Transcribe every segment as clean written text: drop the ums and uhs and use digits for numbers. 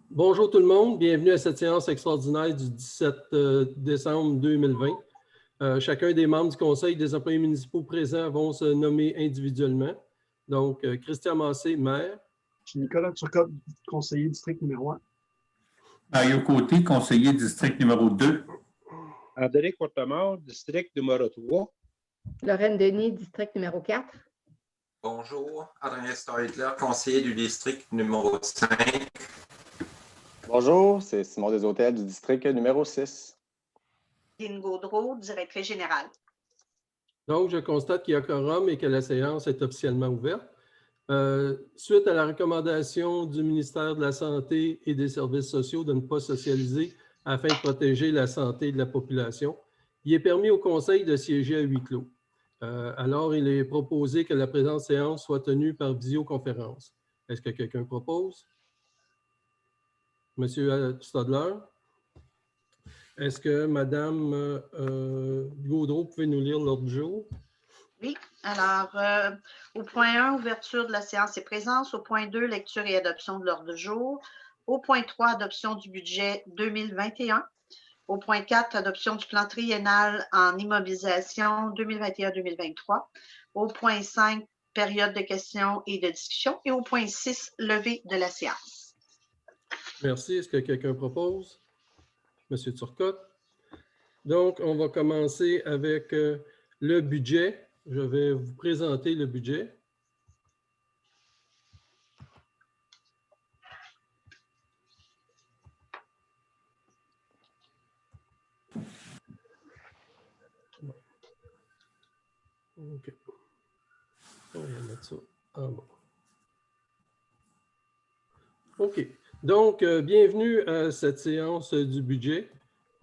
Bonjour tout le monde, bienvenue à cette séance extraordinaire du 17 décembre 2020. Chacun des membres du Conseil des employés municipaux présents vont se nommer individuellement. Donc, Christian Massé, maire. Je suis Nicolas Turcotte, conseiller district numéro 1. Mario Côté, conseiller district numéro 2. André Courtemort, district numéro 3. Lorraine Denis, district numéro 4. Bonjour, Adrien Steudler, conseiller du district numéro 5. Bonjour, c'est Simon Deshôtels du district numéro 6. Lynne Gaudreau, directrice générale. Donc, je constate qu'il y a quorum et que la séance est officiellement ouverte. Suite à la recommandation du ministère de la Santé et des Services sociaux de ne pas socialiser afin de protéger la santé de la population, il est permis au Conseil de siéger à huis clos. Alors, il est proposé que la présente séance soit tenue par visioconférence. Est-ce que quelqu'un propose? Monsieur Stadler? Est-ce que Madame Gaudreau pouvait nous lire l'ordre du jour? Oui. Alors, au point 1, ouverture de la séance et présence. Au point 2, lecture et adoption de l'ordre du jour. Au point 3, adoption du budget 2021. Au point 4, adoption du plan triennal en immobilisation 2021-2023. Au point 5, période de questions et de discussion. Et au point 6, levée de la séance. Merci. Est-ce que quelqu'un propose? Monsieur Turcotte. Donc, on va commencer avec le budget. Je vais vous présenter le budget. OK. On va mettre ça en bas. OK. Donc, bienvenue à cette séance du budget.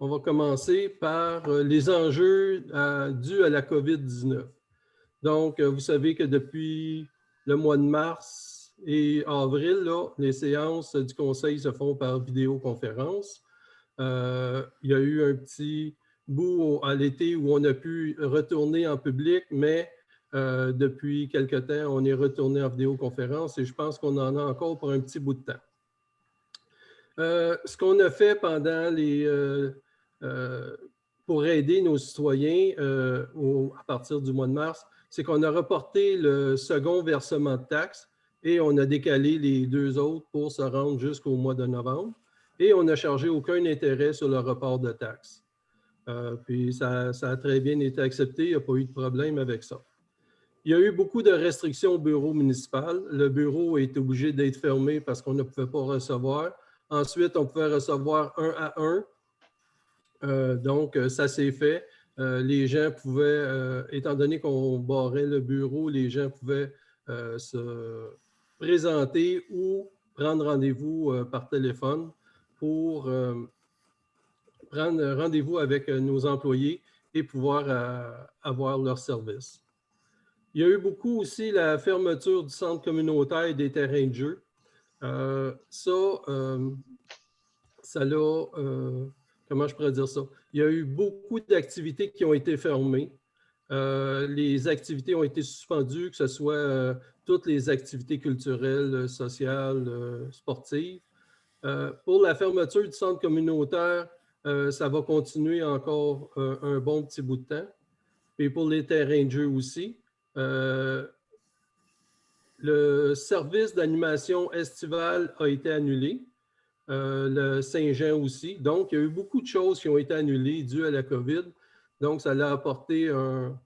On va commencer par les enjeux dus à la COVID-19. Donc, vous savez que depuis le mois de mars et avril, là, les séances du Conseil se font par vidéoconférence. Il y a eu un petit bout à l'été où on a pu retourner en public, mais depuis quelque temps, on est retourné en vidéoconférence et je pense qu'on en a encore pour un petit bout de temps. Ce qu'on a fait pendant pour aider nos citoyens à partir du mois de mars, c'est qu'on a reporté le second versement de taxes et on a décalé les deux autres pour se rendre jusqu'au mois de novembre. Et on n'a chargé aucun intérêt sur le report de taxes. Puis ça a très bien été accepté, il n'y a pas eu de problème avec ça. Il y a eu beaucoup de restrictions au bureau municipal. Le bureau a été obligé d'être fermé parce qu'on ne pouvait pas recevoir. Ensuite, on pouvait recevoir 1 à 1. Donc, ça s'est fait. Les gens pouvaient, étant donné qu'on barrait le bureau, les gens pouvaient se présenter ou prendre rendez-vous par téléphone pour prendre rendez-vous avec nos employés et pouvoir avoir leur service. Il y a eu beaucoup aussi la fermeture du centre communautaire et des terrains de jeu. Ça l'a, comment je pourrais dire ça? Il y a eu beaucoup d'activités qui ont été fermées. Les activités ont été suspendues, que ce soit toutes les activités culturelles, sociales, sportives. Pour la fermeture du centre communautaire, ça va continuer encore un bon petit bout de temps. Et pour les terrains de jeu aussi. Le service d'animation estivale a été annulé. Le Saint-Jean aussi. Donc, il y a eu beaucoup de choses qui ont été annulées dues à la COVID. Donc, ça l'a apporté un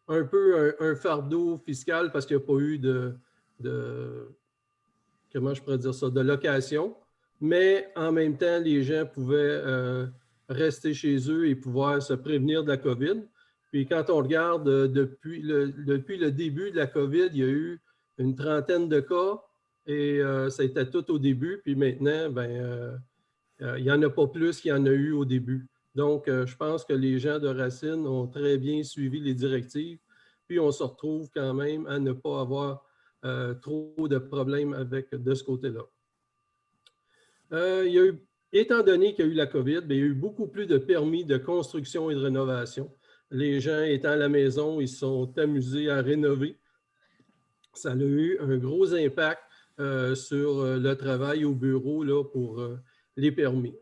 peu un fardeau fiscal parce qu'il n'y a pas eu comment je pourrais dire ça, de location. Mais en même temps, les gens pouvaient rester chez eux et pouvoir se prévenir de la COVID. Puis quand on regarde depuis le début de la COVID, il y a eu une trentaine de cas et ça a été tout au début. Puis maintenant, il n'y en a pas plus qu'il y en a eu au début. Donc, je pense que les gens de Racine ont très bien suivi les directives. Puis on se retrouve quand même à ne pas avoir trop de problèmes de ce côté-là. Étant donné qu'il y a eu la COVID, il y a eu beaucoup plus de permis de construction et de rénovation. Les gens étant à la maison, ils se sont amusés à rénover. Ça a eu un gros impact sur le travail au bureau là, pour les permis.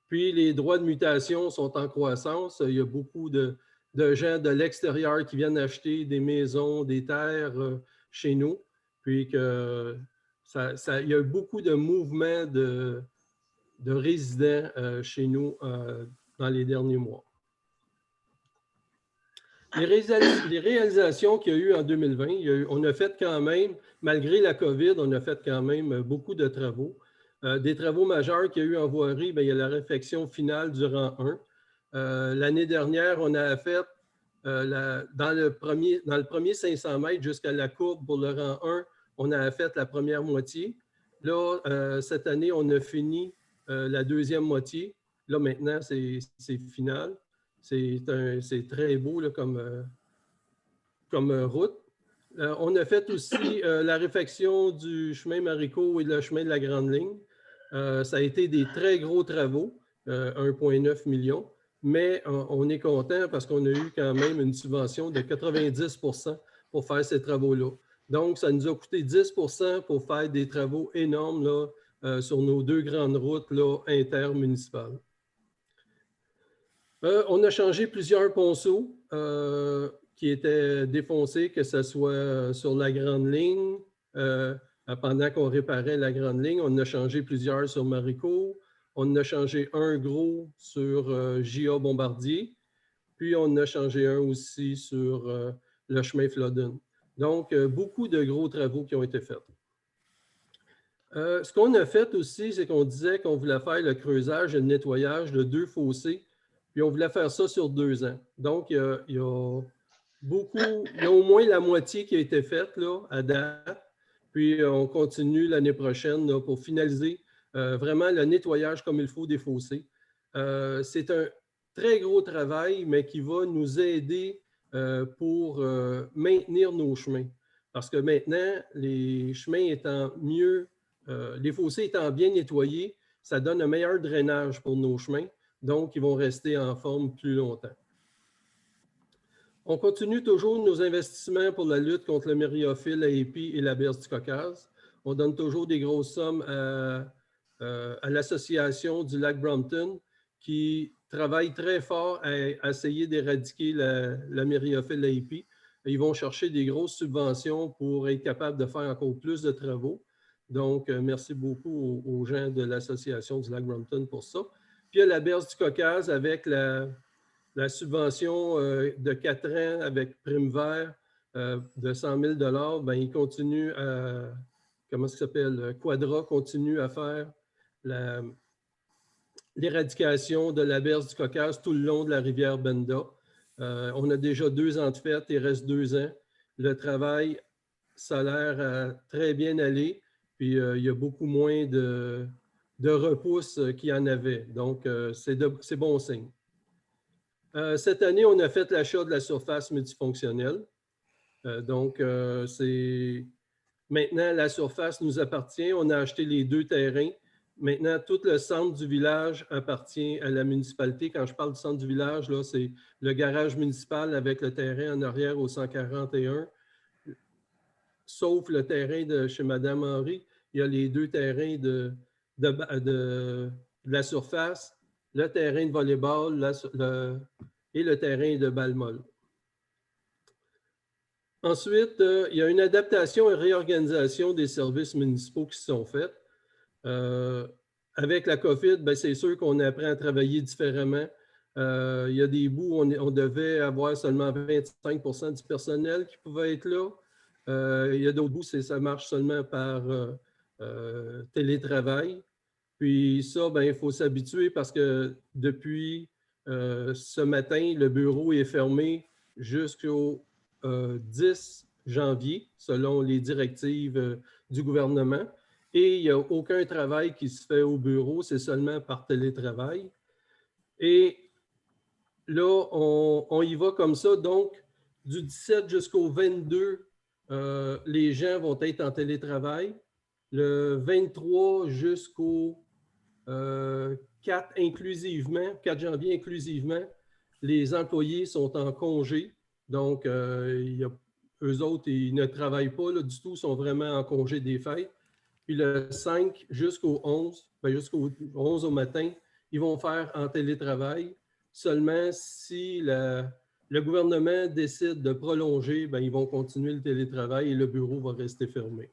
Puis, les droits de mutation sont en croissance. Il y a beaucoup de gens de l'extérieur qui viennent acheter des maisons, des terres chez nous. Puis, il y a beaucoup de mouvements de résidents chez nous dans les derniers mois. Les réalisations qu'il y a eu en 2020, on a fait quand même, malgré la COVID, on a fait quand même beaucoup de travaux. Des travaux majeurs qu'il y a eu en voirie, bien, il y a la réfection finale du rang 1. L'année dernière, on a fait, dans le premier 500 mètres jusqu'à la courbe pour le rang 1, on a fait la première moitié. Là, cette année, on a fini la deuxième moitié. Là, maintenant, c'est final. C'est très beau là, comme route. On a fait aussi la réfection du chemin Maricourt et le chemin de la Grande Ligne. Ça a été des très gros travaux, 1,9 million, mais on est content parce qu'on a eu quand même une subvention de 90 % pour faire ces travaux-là. Donc, ça nous a coûté 10 % pour faire des travaux énormes là, sur nos deux grandes routes là, intermunicipales. On a changé plusieurs ponceaux qui étaient défoncés, que ce soit sur la Grande Ligne. Pendant qu'on réparait la Grande Ligne, on a changé plusieurs sur Maricourt. On a changé un gros sur J.A. Bombardier. Puis, on a changé un aussi sur le chemin Flodden. Donc, beaucoup de gros travaux qui ont été faits. Ce qu'on a fait aussi, c'est qu'on disait qu'on voulait faire le creusage et le nettoyage de 2 fossés. Puis, on voulait faire ça sur 2 ans. Donc, il y a au moins la moitié qui a été faite là, à date. Puis, on continue l'année prochaine là, pour finaliser vraiment le nettoyage comme il faut des fossés. C'est un très gros travail, mais qui va nous aider pour maintenir nos chemins. Parce que maintenant, les chemins étant mieux, les fossés étant bien nettoyés, ça donne un meilleur drainage pour nos chemins. Donc, ils vont rester en forme plus longtemps. On continue toujours nos investissements pour la lutte contre le myriophylle à épis et la berce du Caucase. On donne toujours des grosses sommes à l'association du lac Brompton qui travaille très fort à essayer d'éradiquer la myriophylle à épis. Ils vont chercher des grosses subventions pour être capables de faire encore plus de travaux. Donc, merci beaucoup aux gens de l'association du lac Brompton pour ça. Puis, il y a la berce du Caucase avec la subvention de 4 ans avec prime vert de 100 000 $. Bien, il continue à, comment ça s'appelle, Quadra continue à faire l'éradication de la berce du Caucase tout le long de la rivière Benda. On a déjà 2 ans de fête, il reste 2 ans. Le travail, ça a l'air très bien aller, puis il y a beaucoup moins de repousses qu'il y en avait. Donc, c'est bon signe. Cette année, on a fait l'achat de la surface multifonctionnelle. Donc, maintenant, la surface nous appartient. On a acheté les 2 terrains. Maintenant, tout le centre du village appartient à la municipalité. Quand je parle du centre du village, là, c'est le garage municipal avec le terrain en arrière au 141. Sauf le terrain de chez Mme Henry, il y a les 2 terrains de la surface, le terrain de volleyball et le terrain de balle molle. Ensuite, il y a une adaptation et réorganisation des services municipaux qui se sont faites. Avec la COVID, c'est sûr qu'on apprend à travailler différemment. Il y a des bouts où on devait avoir seulement 25 % du personnel qui pouvait être là. Il y a d'autres bouts, ça marche seulement par télétravail. Puis ça, il faut s'habituer parce que depuis ce matin, le bureau est fermé jusqu'au 10 janvier, selon les directives du gouvernement. Et il n'y a aucun travail qui se fait au bureau, c'est seulement par télétravail. Et là, on y va comme ça. Donc, du 17 jusqu'au 22, les gens vont être en télétravail. Le 23 jusqu'au 4 janvier inclusivement, les employés sont en congé. Donc, eux autres, ils ne travaillent pas là, du tout, ils sont vraiment en congé des fêtes. Puis le 5 jusqu'au 11, jusqu'au 11 au matin, ils vont faire en télétravail. Seulement si le gouvernement décide de prolonger, ils vont continuer le télétravail et le bureau va rester fermé.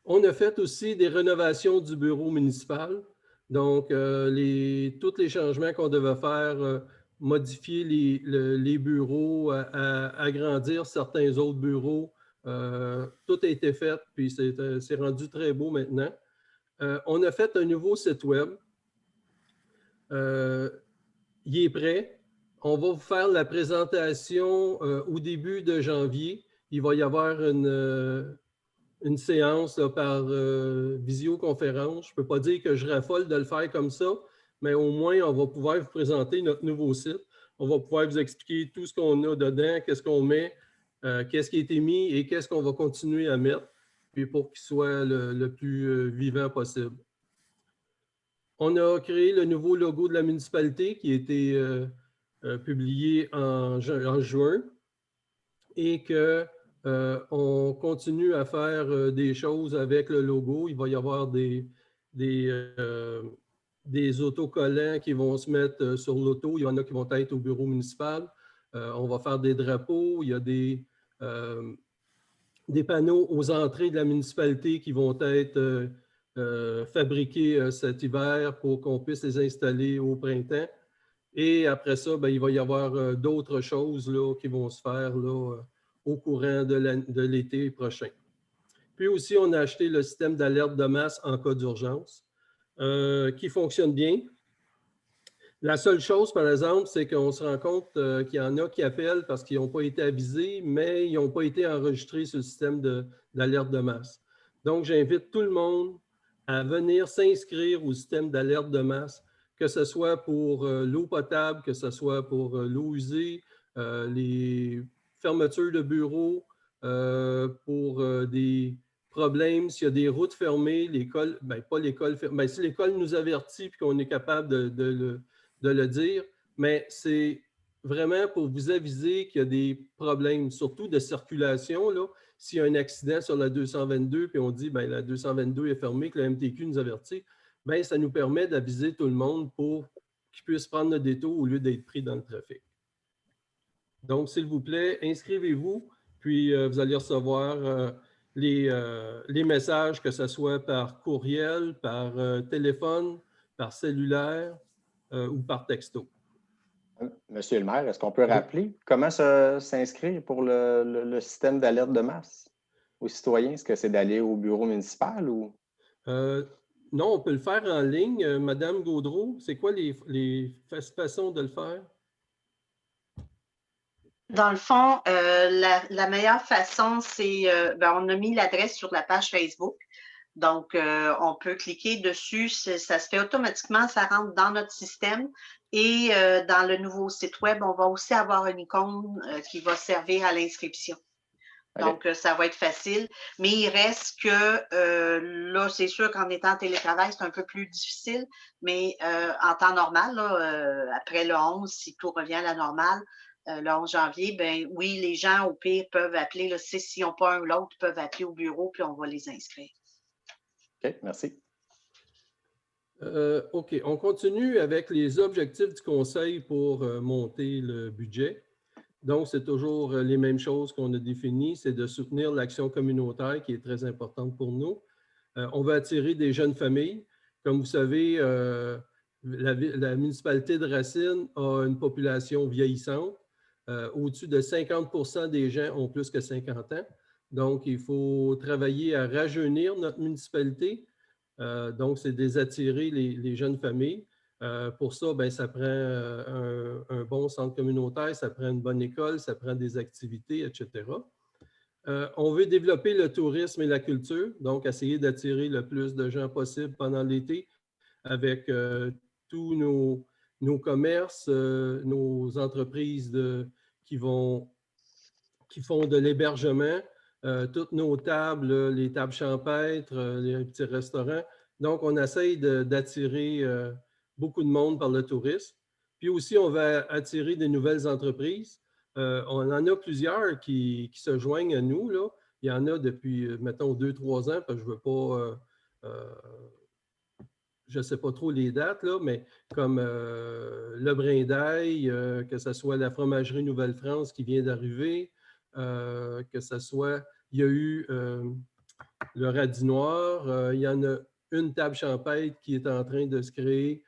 On a fait aussi des rénovations du bureau municipal. Donc, tous les changements qu'on devait faire, modifier les bureaux, agrandir certains autres bureaux, tout a été fait, puis c'est rendu très beau maintenant. On a fait un nouveau site web. Il est prêt. On va vous faire la présentation au début de janvier. Il va y avoir une séance là, par visioconférence. Je ne peux pas dire que je raffole de le faire comme ça, mais au moins, on va pouvoir vous présenter notre nouveau site. On va pouvoir vous expliquer tout ce qu'on a dedans, qu'est-ce qu'on met, qu'est-ce qui a été mis et qu'est-ce qu'on va continuer à mettre, puis pour qu'il soit le plus vivant possible. On a créé le nouveau logo de la municipalité qui a été publié en juin et qu'on continue à faire des choses avec le logo. Il va y avoir des autocollants qui vont se mettre sur l'auto. Il y en a qui vont être au bureau municipal. On va faire des drapeaux. Il y a des panneaux aux entrées de la municipalité qui vont être fabriqués cet hiver pour qu'on puisse les installer au printemps. Et après ça, il va y avoir d'autres choses là, qui vont se faire là, au courant de l'été prochain. Puis aussi, on a acheté le système d'alerte de masse en cas d'urgence qui fonctionne bien. La seule chose, par exemple, c'est qu'on se rend compte qu'il y en a qui appellent parce qu'ils n'ont pas été avisés, mais ils n'ont pas été enregistrés sur le système d'alerte de masse. Donc, j'invite tout le monde à venir s'inscrire au système d'alerte de masse, que ce soit pour l'eau potable, que ce soit pour l'eau usée, les fermetures de bureaux, pour des problèmes, s'il y a des routes fermées, l'école, pas l'école fermée, si l'école nous avertit et qu'on est capable de le dire, mais c'est vraiment pour vous aviser qu'il y a des problèmes, surtout de circulation, là. S'il y a un accident sur la 222 puis on dit la 222 est fermée, que la MTQ nous avertit, ça nous permet d'aviser tout le monde pour qu'ils puissent prendre le détour au lieu d'être pris dans le trafic. Donc, s'il vous plaît, inscrivez-vous, puis vous allez recevoir les messages, que ce soit par courriel, par téléphone, par cellulaire ou par texto. Monsieur le maire, est-ce qu'on peut rappeler comment s'inscrire pour le système d'alerte de masse aux citoyens? Est-ce que c'est d'aller au bureau municipal ou? Non, on peut le faire en ligne. Madame Gaudreau, c'est quoi les façons de le faire? Dans le fond, la meilleure façon, c'est, on a mis l'adresse sur la page Facebook. Donc, on peut cliquer dessus, ça se fait automatiquement, ça rentre dans notre système. Et dans le nouveau site web, on va aussi avoir une icône qui va servir à l'inscription. Okay. Donc, ça va être facile. Mais il reste que, là, c'est sûr qu'en étant en télétravail, c'est un peu plus difficile. Mais en temps normal, là, après le 11, si tout revient à la normale, le 11 janvier, oui, les gens, au pire, peuvent appeler. S'ils n'ont pas un ou l'autre, ils peuvent appeler au bureau, puis on va les inscrire. OK, merci. OK, on continue avec les objectifs du Conseil pour monter le budget. Donc, c'est toujours les mêmes choses qu'on a définies, c'est de soutenir l'action communautaire qui est très importante pour nous. On veut attirer des jeunes familles. Comme vous savez, la municipalité de Racine a une population vieillissante. Au-dessus de 50% des gens ont plus que 50 ans. Donc, il faut travailler à rajeunir notre municipalité. Donc, c'est de attirer les jeunes familles. Pour ça, ça prend un bon centre communautaire, ça prend une bonne école, ça prend des activités, etc. On veut développer le tourisme et la culture, donc essayer d'attirer le plus de gens possible pendant l'été avec tous nos commerces, nos entreprises qui font de l'hébergement, toutes nos tables, les tables champêtres, les petits restaurants. Donc, on essaye d'attirer beaucoup de monde par le tourisme. Puis aussi, on va attirer de nouvelles entreprises. On en a plusieurs qui se joignent à nous, là. il y en a depuis, mettons, 2-3 ans, parce que je ne veux pas, je ne sais pas trop les dates, là, mais comme le brin d'ail, que ce soit la fromagerie Nouvelle-France qui vient d'arriver, que ce soit, il y a eu le radis noir, il y en a une table champêtre qui est en train de se créer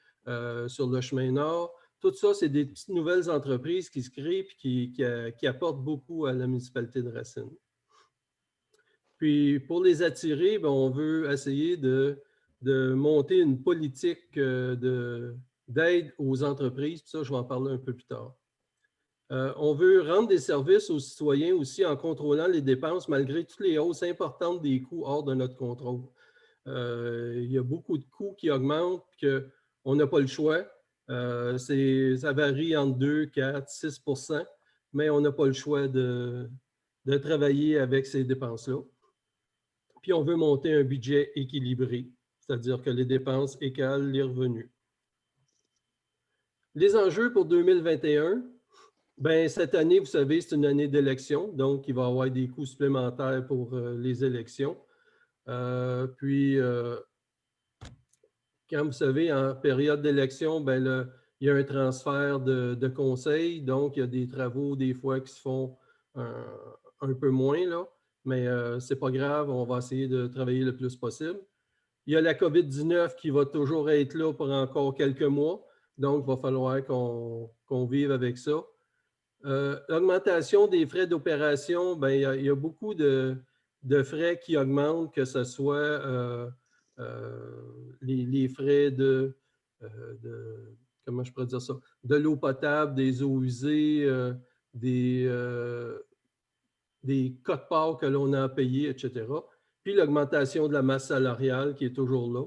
sur le chemin nord. Tout ça, c'est des petites nouvelles entreprises qui se créent et qui apportent beaucoup à la municipalité de Racine. Puis, pour les attirer, bien, on veut essayer de monter une politique d'aide aux entreprises. Puis ça, je vais en parler un peu plus tard. On veut rendre des services aux citoyens aussi en contrôlant les dépenses malgré toutes les hausses importantes des coûts hors de notre contrôle. Il y a beaucoup de coûts qui augmentent et qu'on n'a pas le choix. Ça varie entre 2, 4, 6 %, mais on n'a pas le choix de travailler avec ces dépenses-là. Puis on veut monter un budget équilibré, c'est-à-dire que les dépenses égalent les revenus. Les enjeux pour 2021, bien, cette année, vous savez, c'est une année d'élection, donc il va y avoir des coûts supplémentaires pour les élections. Puis, comme vous savez, en période d'élection, bien, il y a un transfert de conseils, donc il y a des travaux des fois qui se font un peu moins, là, mais ce n'est pas grave, on va essayer de travailler le plus possible. Il y a la COVID-19 qui va toujours être là pour encore quelques mois, donc il va falloir qu'on vive avec ça. L'augmentation des frais d'opération, bien, il y a beaucoup de frais qui augmentent, que ce soit les frais comment je pourrais dire ça, de l'eau potable, des eaux usées, des quotes-parts que l'on a à payer, etc. Puis l'augmentation de la masse salariale qui est toujours là.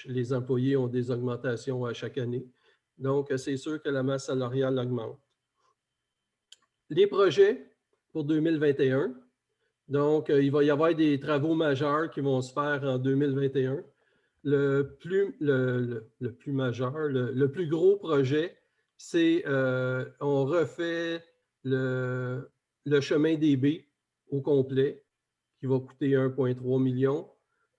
Les employés ont des augmentations à chaque année. Donc, c'est sûr que la masse salariale augmente. Les projets pour 2021. Donc, il va y avoir des travaux majeurs qui vont se faire en 2021. Le plus majeur, le plus gros projet, c'est on refait le chemin des baies au complet, qui va coûter 1,3 million.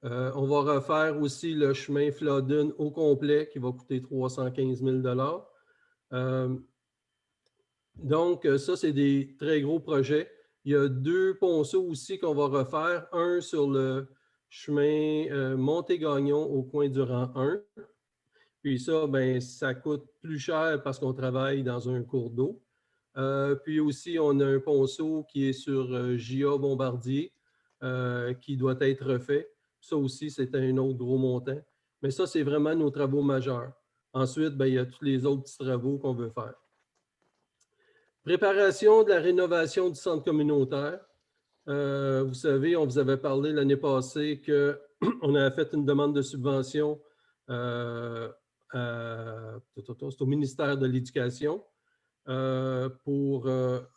On va refaire aussi le chemin Flodden au complet, qui va coûter 315 000 $. Donc, ça, c'est des très gros projets. Il y a 2 ponceaux aussi qu'on va refaire. Un sur le chemin Monté-Gagnon au coin du rang 1. Puis ça, bien, ça coûte plus cher parce qu'on travaille dans un cours d'eau. Puis aussi, on a un ponceau qui est sur J.A. Bombardier qui doit être refait. Ça aussi, c'est un autre gros montant. Mais ça, c'est vraiment nos travaux majeurs. Ensuite, bien, il y a tous les autres petits travaux qu'on veut faire. Préparation de la rénovation du centre communautaire. Vous savez, on vous avait parlé l'année passée qu'on avait fait une demande de subvention c'est au ministère de l'Éducation pour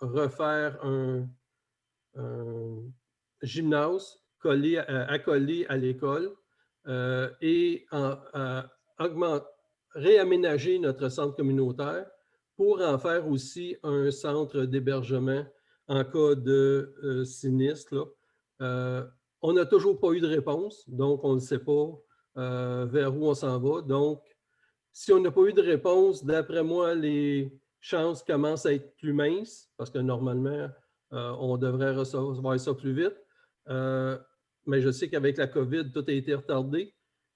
refaire un gymnase accolé à l'école et réaménager notre centre communautaire pour en faire aussi un centre d'hébergement en cas de sinistre. On n'a toujours pas eu de réponse, donc on ne sait pas vers où on s'en va. Donc, si on n'a pas eu de réponse, d'après moi, les chances commencent à être plus minces, parce que normalement, on devrait recevoir ça plus vite. Mais je sais qu'avec la COVID, tout a été retardé.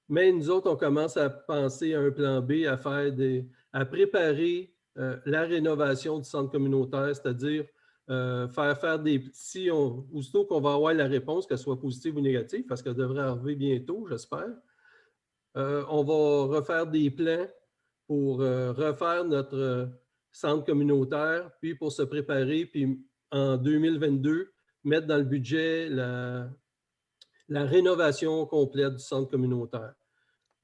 Mais nous autres, on commence à penser à un plan B, à préparer la rénovation du centre communautaire, c'est-à-dire faire des... aussitôt qu'on va avoir la réponse, qu'elle soit positive ou négative, parce qu'elle devrait arriver bientôt, j'espère, on va refaire des plans pour refaire notre centre communautaire, puis pour se préparer, puis en 2022, mettre dans le budget la rénovation complète du centre communautaire.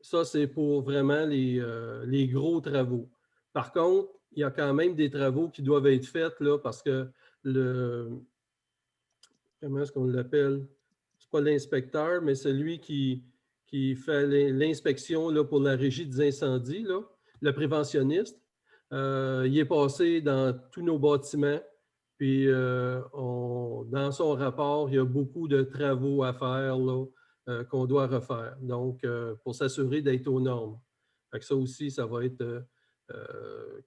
Ça, c'est pour vraiment les gros travaux. Par contre, il y a quand même des travaux qui doivent être faits là, parce que comment est-ce qu'on l'appelle? Ce n'est pas l'inspecteur, mais celui qui fait l'inspection pour la régie des incendies, là, le préventionniste. Il est passé dans tous nos bâtiments. Puis, dans son rapport, il y a beaucoup de travaux à faire là, qu'on doit refaire. Donc, pour s'assurer d'être aux normes. Fait que ça aussi, ça va être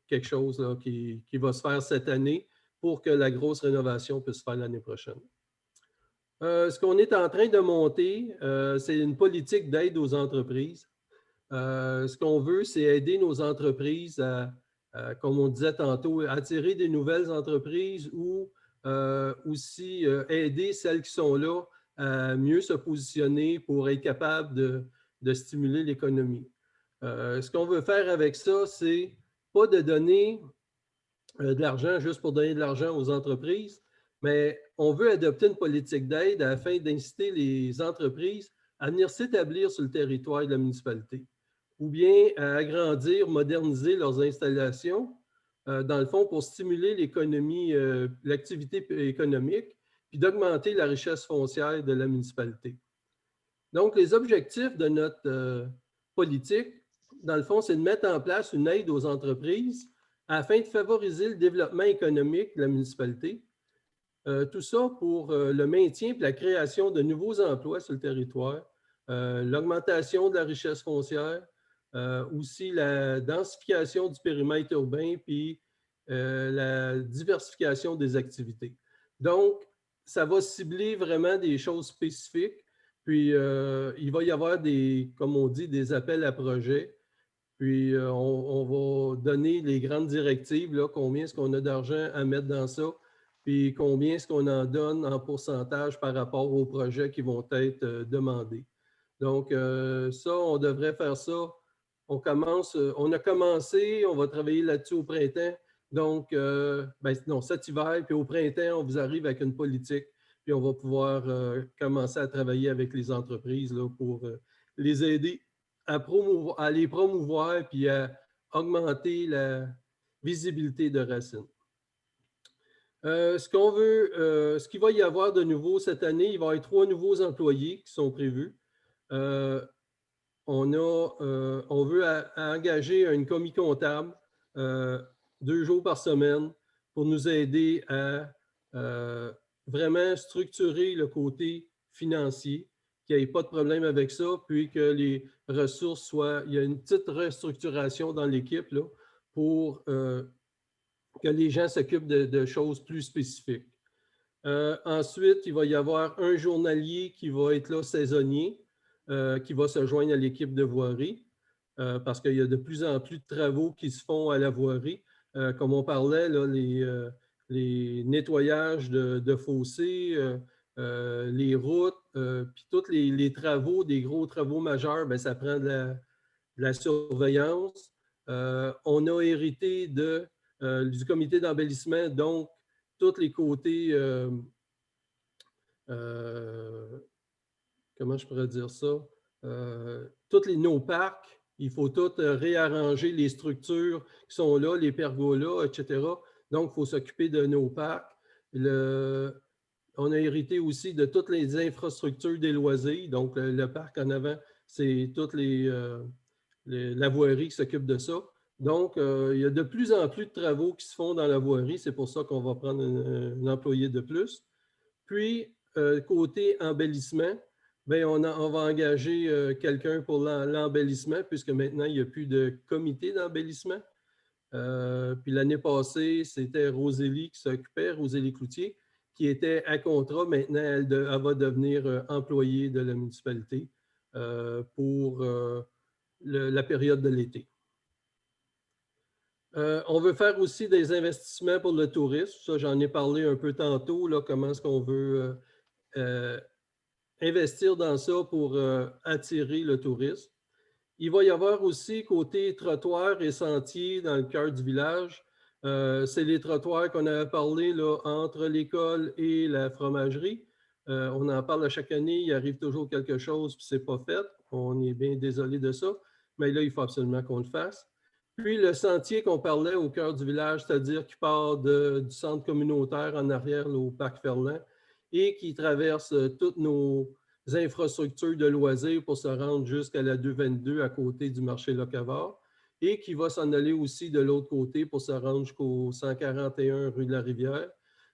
quelque chose là, qui va se faire cette année pour que la grosse rénovation puisse se faire l'année prochaine. Ce qu'on est en train de monter, c'est une politique d'aide aux entreprises. Ce qu'on veut, c'est aider nos entreprises à, comme on disait tantôt, attirer des nouvelles entreprises ou aussi aider celles qui sont là à mieux se positionner pour être capable de stimuler l'économie. Ce qu'on veut faire avec ça, c'est pas de donner de l'argent juste pour donner de l'argent aux entreprises, mais on veut adopter une politique d'aide afin d'inciter les entreprises à venir s'établir sur le territoire de la municipalité ou bien à agrandir, moderniser leurs installations, dans le fond, pour stimuler l'économie, l'activité économique, puis d'augmenter la richesse foncière de la municipalité. Donc, les objectifs de notre politique, dans le fond, c'est de mettre en place une aide aux entreprises afin de favoriser le développement économique de la municipalité. Tout ça pour le maintien et la création de nouveaux emplois sur le territoire, l'augmentation de la richesse foncière, aussi la densification du périmètre urbain puis la diversification des activités. Donc, ça va cibler vraiment des choses spécifiques. Puis, il va y avoir des, comme on dit, des appels à projets. Puis, on va donner les grandes directives, là, combien est-ce qu'on a d'argent à mettre dans ça, puis combien est-ce qu'on en donne en pourcentage par rapport aux projets qui vont être demandés. Donc, ça, on devrait faire ça. On a commencé, on va travailler là-dessus au printemps. Donc, non, cet hiver, puis au printemps, on vous arrive avec une politique, puis on va pouvoir commencer à travailler avec les entreprises là, pour les aider à les promouvoir puis à augmenter la visibilité de Racine. Ce qu'il va y avoir de nouveau cette année, il va y avoir 3 nouveaux employés qui sont prévus. On veut engager une commis comptable 2 jours par semaine pour nous aider à vraiment structurer le côté financier, qu'il n'y ait pas de problème avec ça, puis que les ressources soient... Il y a une petite restructuration dans l'équipe là, pour que les gens s'occupent de choses plus spécifiques. Ensuite, il va y avoir un journalier qui va être là saisonnier, qui va se joindre à l'équipe de voirie, parce qu'il y a de plus en plus de travaux qui se font à la voirie. Comme on parlait, là, les nettoyages de fossés, les routes, puis tous les travaux, des gros travaux majeurs, bien, ça prend de la surveillance. On a hérité du comité d'embellissement, donc tous les côtés, comment je pourrais dire ça, tous nos parcs, il faut tout réarranger les structures qui sont là, les pergolas, etc. Donc, il faut s'occuper de nos parcs. On a hérité aussi de toutes les infrastructures des loisirs. Donc, le parc en avant, c'est toute la voirie qui s'occupe de ça. Donc, il y a de plus en plus de travaux qui se font dans la voirie. C'est pour ça qu'on va prendre un employé de plus. Puis, côté embellissement, bien, on va engager quelqu'un pour l'embellissement, puisque maintenant, il n'y a plus de comité d'embellissement. Puis l'année passée, c'était Rosélie qui s'occupait, Rosélie Cloutier, qui était à contrat. Maintenant, elle va devenir employée de la municipalité pour la période de l'été. On veut faire aussi des investissements pour le tourisme. Ça, j'en ai parlé un peu tantôt, là, comment est-ce qu'on veut investir dans ça pour attirer le tourisme. Il va y avoir aussi côté trottoirs et sentiers dans le cœur du village. C'est les trottoirs qu'on avait parlé là, entre l'école et la fromagerie. On en parle à chaque année, il arrive toujours quelque chose puis c'est pas fait. On est bien désolé de ça, mais là, il faut absolument qu'on le fasse. Puis le sentier qu'on parlait au cœur du village, c'est-à-dire qui part du centre communautaire en arrière là, au parc Ferland et qui traverse toutes nos infrastructures de loisirs pour se rendre jusqu'à la 222 à côté du marché Locavard et qui va s'en aller aussi de l'autre côté pour se rendre jusqu'au 141 rue de la Rivière.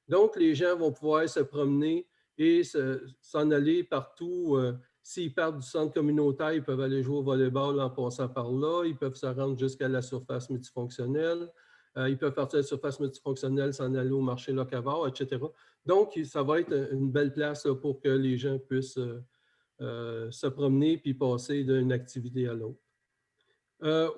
Donc, les gens vont pouvoir se promener et s'en aller partout. S'ils partent du centre communautaire, ils peuvent aller jouer au volleyball en passant par là. Ils peuvent se rendre jusqu'à la surface multifonctionnelle. Ils peuvent partir de la surface multifonctionnelle, s'en aller au marché Locavor, etc. Donc, ça va être une belle place là, pour que les gens puissent se promener puis passer d'une activité à l'autre.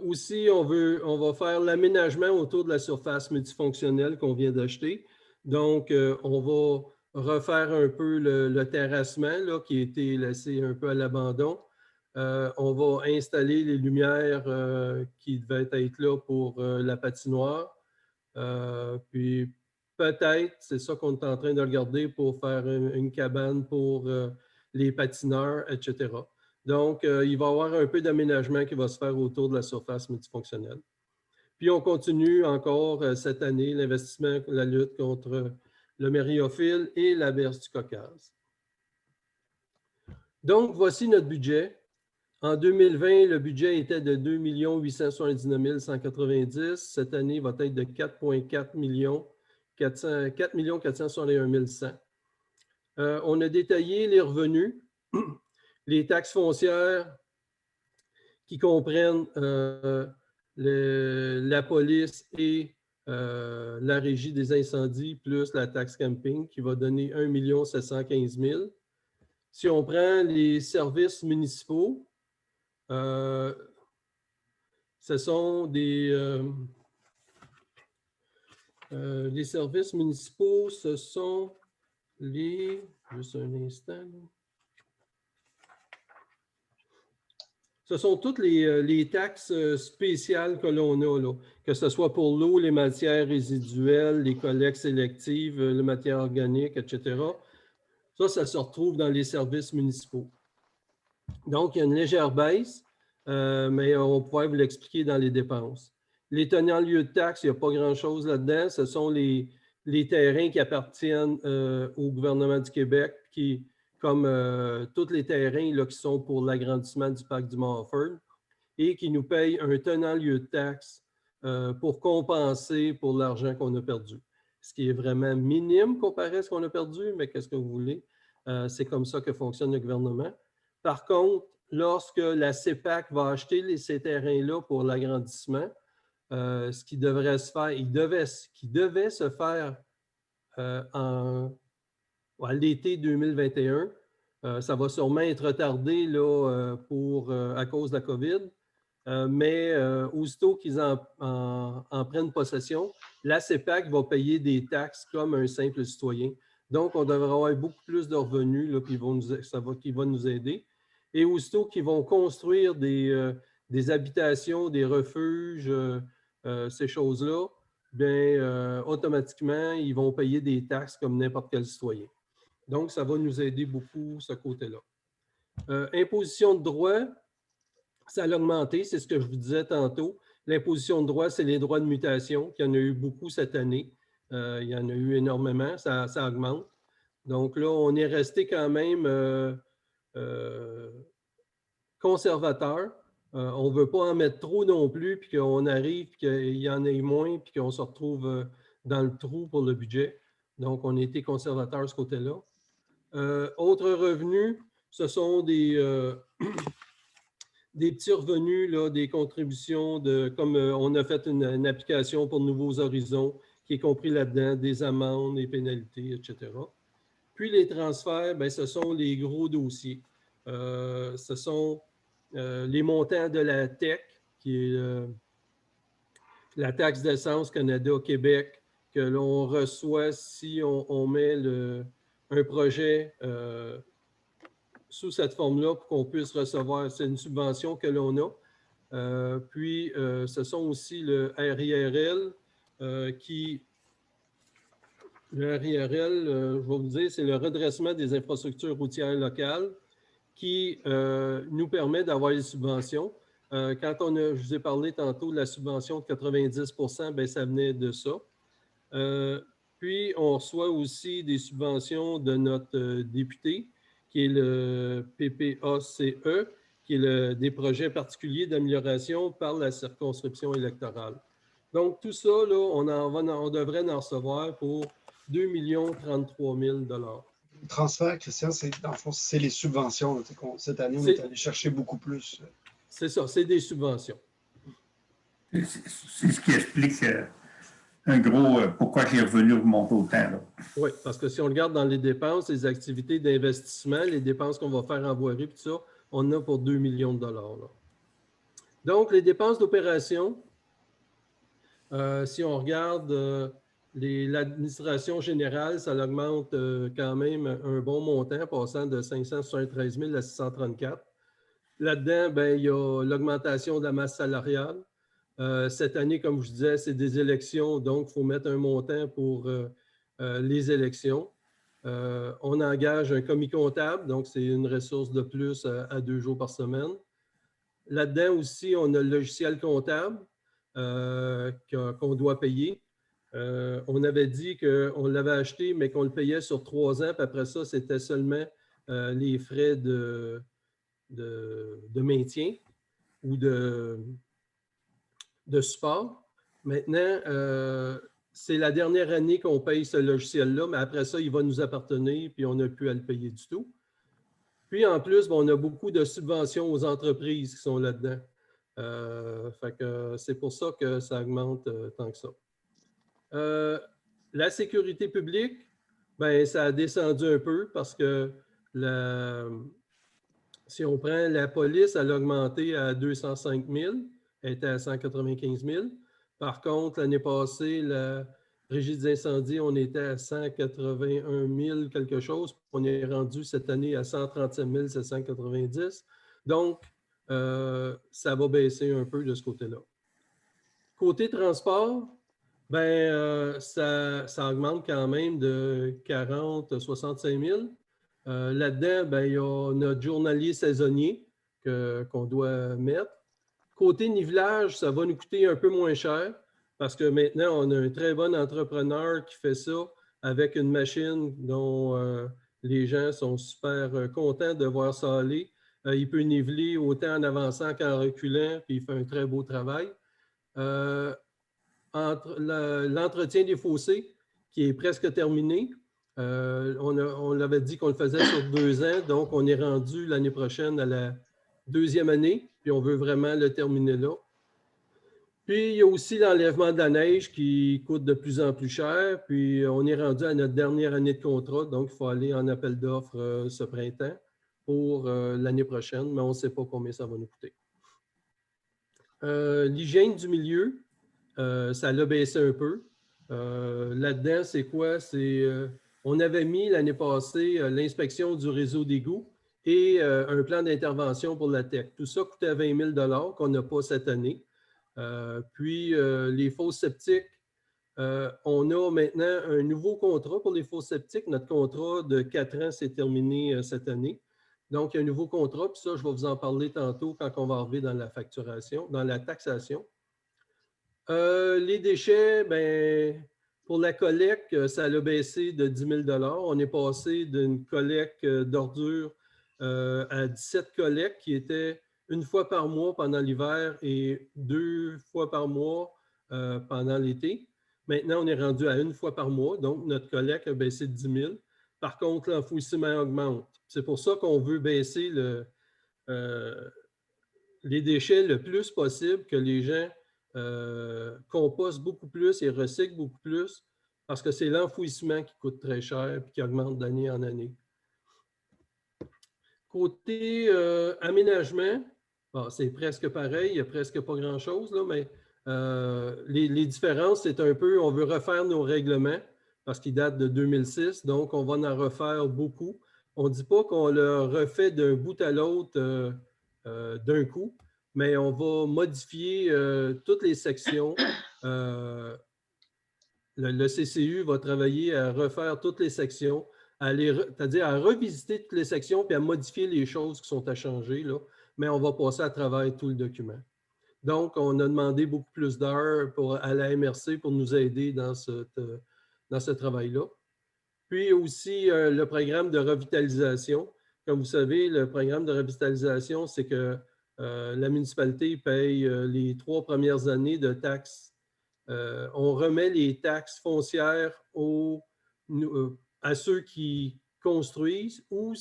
Aussi, on va faire l'aménagement autour de la surface multifonctionnelle qu'on vient d'acheter. Donc, on va refaire un peu le terrassement là, qui a été laissé un peu à l'abandon. On va installer les lumières qui devaient être là pour la patinoire. Puis peut-être, c'est ça qu'on est en train de regarder pour faire une cabane pour les patineurs, etc. Donc, il va y avoir un peu d'aménagement qui va se faire autour de la surface multifonctionnelle. Puis, on continue encore cette année l'investissement, la lutte contre le mériophile et la berce du Caucase. Donc, voici notre budget. En 2020, le budget était de 2 879 190. Cette année va être de 4,4 millions, 4 461 100. On a détaillé les revenus, les taxes foncières qui comprennent la police et la régie des incendies, plus la taxe camping, qui va donner 1 715 000. Si on prend les services municipaux, ce sont les services municipaux, ce sont les... Juste un instant. Là. Ce sont toutes les taxes spéciales que l'on a, là, que ce soit pour l'eau, les matières résiduelles, les collectes sélectives, les matières organiques, etc. Ça se retrouve dans les services municipaux. Donc, il y a une légère baisse, mais on pourrait vous l'expliquer dans les dépenses. Les tenants lieu de taxes, il n'y a pas grand-chose là-dedans. Ce sont les terrains qui appartiennent au gouvernement du Québec, qui, comme tous les terrains là, qui sont pour l'agrandissement du parc du Mont-Offord, et qui nous payent un tenant lieu de taxes pour compenser pour l'argent qu'on a perdu. Ce qui est vraiment minime comparé à ce qu'on a perdu, mais qu'est-ce que vous voulez? C'est comme ça que fonctionne le gouvernement. Par contre, lorsque la CEPAC va acheter ces terrains-là pour l'agrandissement, ce qui devrait se faire, qui devait se faire à l'été 2021, ça va sûrement être retardé là, à cause de la COVID, mais aussitôt qu'ils en prennent possession, la CEPAC va payer des taxes comme un simple citoyen. Donc, on devrait avoir beaucoup plus de revenus là, qui vont nous aider. Et aussitôt qu'ils vont construire des habitations, des refuges, ces choses-là, bien, automatiquement, ils vont payer des taxes comme n'importe quel citoyen. Donc, ça va nous aider beaucoup, ce côté-là. Imposition de droit, ça a augmenté, c'est ce que je vous disais tantôt. L'imposition de droit, c'est les droits de mutation, qu'il y en a eu beaucoup cette année. Il y en a eu énormément, ça augmente. Donc là, on est resté quand même conservateur. On ne veut pas en mettre trop non plus, puis qu'on arrive, puis qu'il y en ait moins, puis qu'on se retrouve dans le trou pour le budget. Donc, on a été conservateur de ce côté-là. Autres revenus, ce sont des petits revenus, là, des contributions, comme on a fait une application pour Nouveaux Horizons, qui est compris là-dedans, des amendes, des pénalités, etc. Puis les transferts, bien, ce sont les gros dossiers. Ce sont les montants de la TEC, qui est la taxe d'essence Canada-Québec, que l'on reçoit si on met un projet sous cette forme-là pour qu'on puisse recevoir. C'est une subvention que l'on a. Puis, ce sont aussi le RIRL qui... Le RIRL, je vais vous dire, c'est le redressement des infrastructures routières locales qui nous permet d'avoir les subventions. Quand je vous ai parlé tantôt de la subvention de 90 %, bien, ça venait de ça. Puis, on reçoit aussi des subventions de notre député, qui est le PPACE, qui est des projets particuliers d'amélioration par la circonscription électorale. Donc, tout ça, là, on devrait en recevoir pour 2 033 000 Le transfert, Christian, dans le fond, c'est les subventions. Cette année, on est allé chercher beaucoup plus. C'est ça, c'est des subventions. C'est ce qui explique un gros pourquoi les revenus remontent autant. Là. Oui, parce que si on regarde dans les dépenses, les activités d'investissement, les dépenses qu'on va faire en voirie, tout ça, on a pour 2 millions de dollars. Là. Donc, les dépenses d'opération, si on regarde l'administration générale, ça augmente quand même un bon montant, passant de 573 000 à 634. Là-dedans, ben, il y a l'augmentation de la masse salariale. Cette année, comme je disais, c'est des élections, donc il faut mettre un montant pour les élections. On engage un commis comptable, donc c'est une ressource de plus à 2 jours par semaine. Là-dedans aussi, on a le logiciel comptable qu'on doit payer. On avait dit qu'on l'avait acheté, mais qu'on le payait sur 3 ans, puis après ça, c'était seulement les frais de maintien ou de support. Maintenant, c'est la dernière année qu'on paye ce logiciel-là, mais après ça, il va nous appartenir, puis on n'a plus à le payer du tout. Puis en plus, on a beaucoup de subventions aux entreprises qui sont là-dedans. Fait que c'est pour ça que ça augmente tant que ça. La sécurité publique, ben, ça a descendu un peu parce que si on prend la police, elle a augmenté à 205 000, elle était à 195 000. Par contre, l'année passée, la régie des incendies, on était à 181 000 quelque chose. On est rendu cette année à 137 790. Donc, ça va baisser un peu de ce côté-là. Côté transport, ben, ça augmente quand même de 40 65 000. Là-dedans, ben, il y a notre journalier saisonnier qu'on doit mettre. Côté nivelage, ça va nous coûter un peu moins cher parce que maintenant, on a un très bon entrepreneur qui fait ça avec une machine dont les gens sont super contents de voir ça aller. Il peut niveler autant en avançant qu'en reculant, puis il fait un très beau travail. L'entretien des fossés, qui est presque terminé, on l'avait dit qu'on le faisait sur 2 ans, donc on est rendu l'année prochaine à la 2e année, puis on veut vraiment le terminer là. Puis, il y a aussi l'enlèvement de la neige qui coûte de plus en plus cher, puis on est rendu à notre dernière année de contrat, donc il faut aller en appel d'offres ce printemps pour l'année prochaine, mais on ne sait pas combien ça va nous coûter. L'hygiène du milieu, ça l'a baissé un peu. Là-dedans, c'est quoi? On avait mis l'année passée l'inspection du réseau d'égouts et un plan d'intervention pour la TEC. Tout ça coûtait 20 000 qu'on n'a pas cette année. Puis, les fosses septiques, on a maintenant un nouveau contrat pour les fosses septiques. Notre contrat de 4 ans s'est terminé cette année. Donc, il y a un nouveau contrat, puis ça, je vais vous en parler tantôt quand on va arriver dans la facturation, dans la taxation. Les déchets, ben, pour la collecte, ça a baissé de 10 000 $. On est passé d'une collecte d'ordures à 17 collectes qui étaient 1 fois par mois pendant l'hiver et 2 fois par mois pendant l'été. Maintenant, on est rendu à 1 fois par mois, donc notre collecte a baissé de 10 000. Par contre, l'enfouissement augmente. C'est pour ça qu'on veut baisser les déchets le plus possible, que les gens compostent beaucoup plus et recyclent beaucoup plus, parce que c'est l'enfouissement qui coûte très cher et qui augmente d'année en année. Côté aménagement, bon, c'est presque pareil, il n'y a presque pas grand-chose, là, mais les différences, c'est un peu, on veut refaire nos règlements parce qu'ils datent de 2006, donc on va en refaire beaucoup. On ne dit pas qu'on le refait d'un bout à l'autre d'un coup, mais on va modifier toutes les sections. Le CCU va travailler à refaire toutes les sections, c'est-à-dire à revisiter toutes les sections puis à modifier les choses qui sont à changer, là, mais on va passer à travers tout le document. Donc, on a demandé beaucoup plus d'heures à la MRC pour nous aider dans ce travail-là. Puis aussi, le programme de revitalisation. Comme vous savez, le programme de revitalisation, c'est que la municipalité paye les 3 premières années de taxes. On remet les taxes foncières aux à ceux qui construisent ou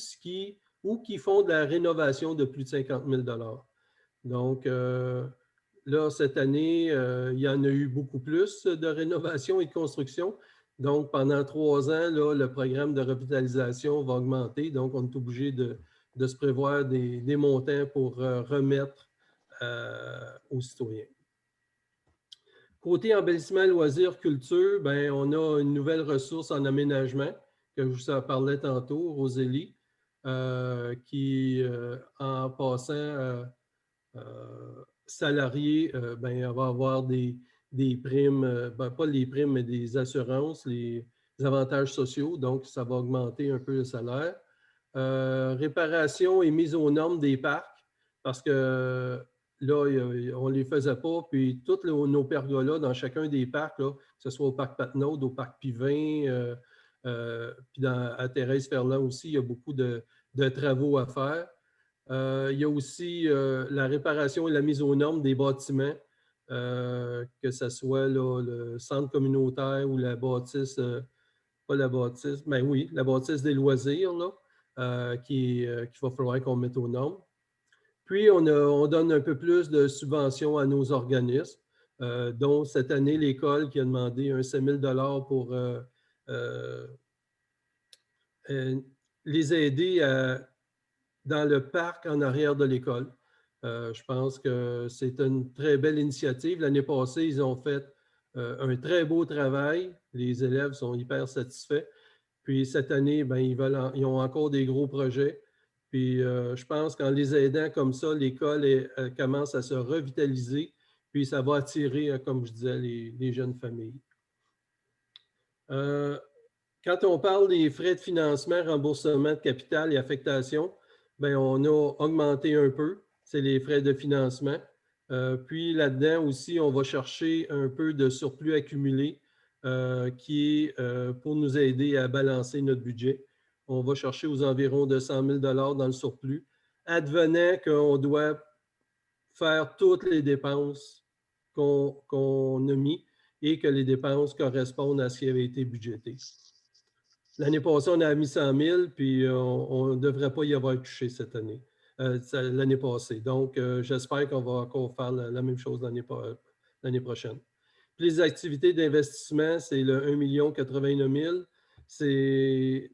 qui font de la rénovation de plus de 50 000 $. Donc, là, cette année, il y en a eu beaucoup plus de rénovation et de construction. Donc, pendant 3 ans, là, le programme de revitalisation va augmenter. Donc, on est obligé de se prévoir des montants pour remettre aux citoyens. Côté embellissement, loisirs, culture, ben, on a une nouvelle ressource en aménagement que je vous en parlais tantôt, Rosélie, qui, en passant salarié, ben, elle va avoir des primes, ben, pas les primes, mais des assurances, les avantages sociaux. Donc, ça va augmenter un peu le salaire. Réparation et mise aux normes des parcs, parce que là, on ne les faisait pas. Puis, tous nos pergolas dans chacun des parcs, là, que ce soit au parc Patenaude, au parc Pivin, puis à Thérèse Ferland aussi, il y a beaucoup de travaux à faire. Il y a aussi la réparation et la mise aux normes des bâtiments, que ce soit là, le centre communautaire ou la bâtisse, pas la bâtisse, mais oui, la bâtisse des loisirs, là, qu'il va falloir qu'on mette aux normes. Puis, on donne un peu plus de subventions à nos organismes, dont cette année, l'école qui a demandé un 5 000 $ pour les aider dans le parc en arrière de l'école. Je pense que c'est une très belle initiative. L'année passée, ils ont fait un très beau travail. Les élèves sont hyper satisfaits. Puis cette année, ben, ils ont encore des gros projets. Puis je pense qu'en les aidant comme ça, l'école commence à se revitaliser. Puis ça va attirer, comme je disais, les jeunes familles. Quand on parle des frais de financement, remboursement de capital et affectation, bien, on a augmenté un peu, c'est les frais de financement. Puis là-dedans aussi, on va chercher un peu de surplus accumulé qui est pour nous aider à balancer notre budget. On va chercher aux environs de 100 000 $ dans le surplus, advenant qu'on doit faire toutes les dépenses qu'on a mis et que les dépenses correspondent à ce qui avait été budgété. L'année passée, on a mis 100 000, puis on ne devrait pas y avoir touché cette année, l'année passée. Donc, j'espère qu'on va encore faire la même chose l'année prochaine. Puis les activités d'investissement, c'est le 1 089 000. C'est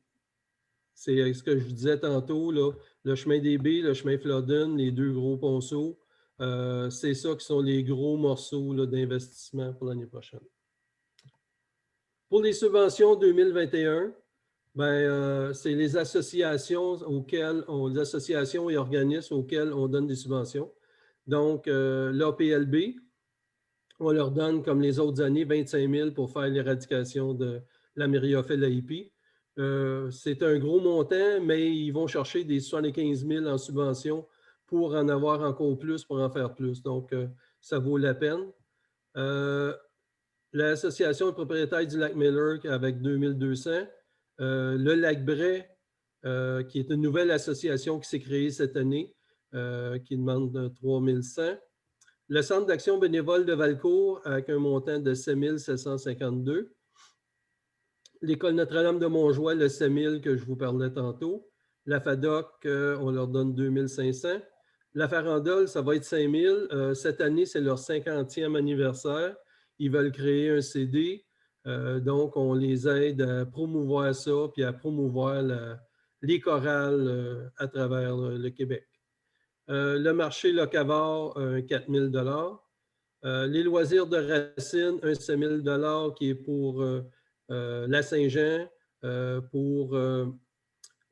ce que je vous disais tantôt, là, le chemin des Baies, le chemin Flodden, les 2 gros ponceaux. C'est ça qui sont les gros morceaux d'investissement pour l'année prochaine. Pour les subventions 2021, ben, c'est les associations les associations et organismes auxquels on donne des subventions. Donc, l'APLB, on leur donne, comme les autres années, 25 000 pour faire l'éradication de la myriophylle AIP. C'est un gros montant, mais ils vont chercher des 75 000 en subvention pour en avoir encore plus, pour en faire plus. Donc, ça vaut la peine. L'Association des propriétaires du lac Miller avec 2 200. Le Lac Bray, qui est une nouvelle association qui s'est créée cette année, qui demande 3 100. Le Centre d'action bénévole de Valcourt avec un montant de 7 752. L'École Notre-Dame de Montjoie, le 7 000 que je vous parlais tantôt. La FADOC, on leur donne 2 500. La Farandole, ça va être 5 000. Cette année, c'est leur 50e anniversaire. Ils veulent créer un CD. Donc, on les aide à promouvoir ça puis à promouvoir les chorales à travers le Québec. Le marché Locavor, 4 000 $. Les loisirs de Racine, un 5 000 $ qui est pour la Saint-Jean, pour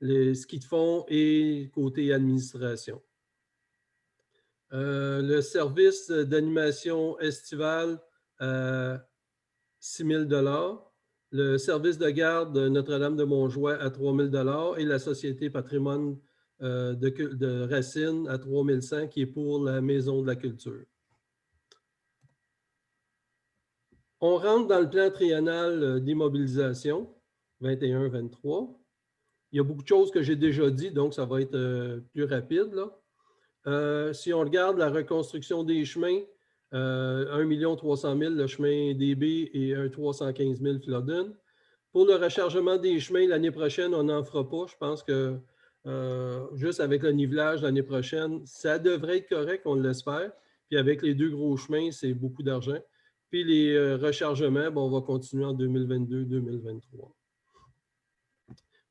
les skis de fond et côté administration. Le service d'animation estivale, 6 000 $. Le service de garde de Notre-Dame de Montjoie à 3 000 $ et la Société patrimoine de Racine à 3 100 qui est pour la Maison de la Culture. On rentre dans le plan triennal d'immobilisation 21-23. Il y a beaucoup de choses que j'ai déjà dit, donc ça va être plus rapide, là. Si on regarde la reconstruction des chemins, 1 300 000 le chemin des Baies et un 315 000 Flodden. Pour le rechargement des chemins, l'année prochaine, on n'en fera pas. Je pense que juste avec le nivelage l'année prochaine, ça devrait être correct, on l'espère. Puis avec les 2 gros chemins, c'est beaucoup d'argent. Puis les rechargements, bon, on va continuer en 2022-2023.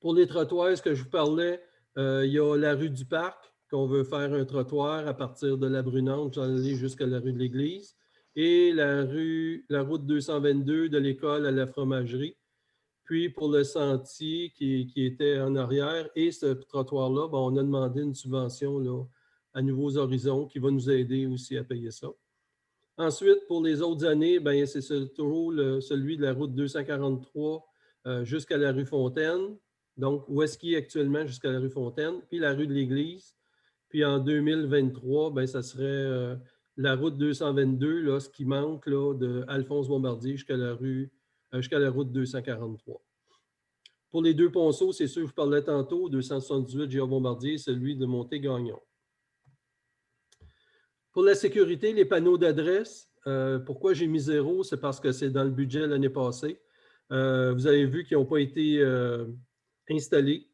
Pour les trottoirs, ce que je vous parlais, il y a la rue du Parc, qu'on veut faire un trottoir à partir de la Brunante, aller jusqu'à la rue de l'Église, et la route 222 de l'école à la fromagerie. Puis pour le sentier qui était en arrière et ce trottoir-là, ben, on a demandé une subvention là, à Nouveaux Horizons qui va nous aider aussi à payer ça. Ensuite, pour les autres années, ben, c'est celui de la route 243 jusqu'à la rue Fontaine. Donc, où est-ce qu'il est actuellement jusqu'à la rue Fontaine, puis la rue de l'Église. Puis en 2023, ben, ça serait la route 222, là, ce qui manque là, de Alphonse-Bombardier jusqu'à la route 243. Pour les 2 ponceaux, c'est ceux que je vous parlais tantôt, 278 Gérard Bombardier, celui de Monté-Gagnon. Pour la sécurité, les panneaux d'adresse, pourquoi j'ai mis 0? C'est parce que c'est dans le budget l'année passée. Vous avez vu qu'ils n'ont pas été installés.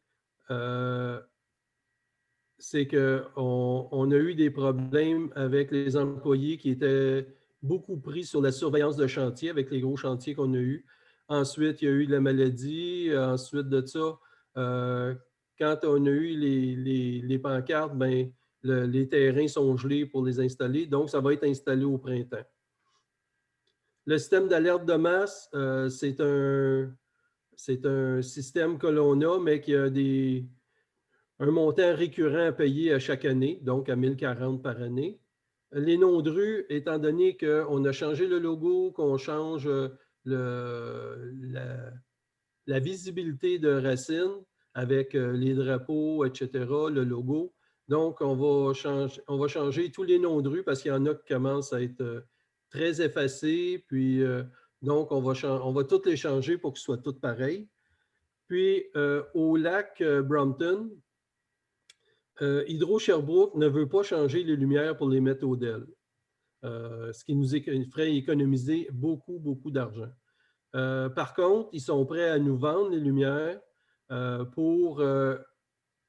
C'est qu'on a eu des problèmes avec les employés qui étaient beaucoup pris sur la surveillance de chantier avec les gros chantiers qu'on a eus. Ensuite, il y a eu de la maladie. Ensuite de ça, quand on a eu les pancartes, ben, les terrains sont gelés pour les installer. Donc, ça va être installé au printemps. Le système d'alerte de masse, c'est un système que l'on a, mais qui a un montant récurrent à payer à chaque année, donc à 1040 par année. Les noms de rue, étant donné qu'on a changé le logo, qu'on change la visibilité de Racine avec les drapeaux, etc., le logo. Donc, on va changer tous les noms de rue parce qu'il y en a qui commencent à être très effacés. Puis, donc, on va tous les changer pour qu'ils soient tous pareils. Puis, au lac Brompton, Hydro-Sherbrooke ne veut pas changer les lumières pour les mettre au DEL, ce qui nous ferait économiser beaucoup, beaucoup d'argent. Par contre, ils sont prêts à nous vendre les lumières pour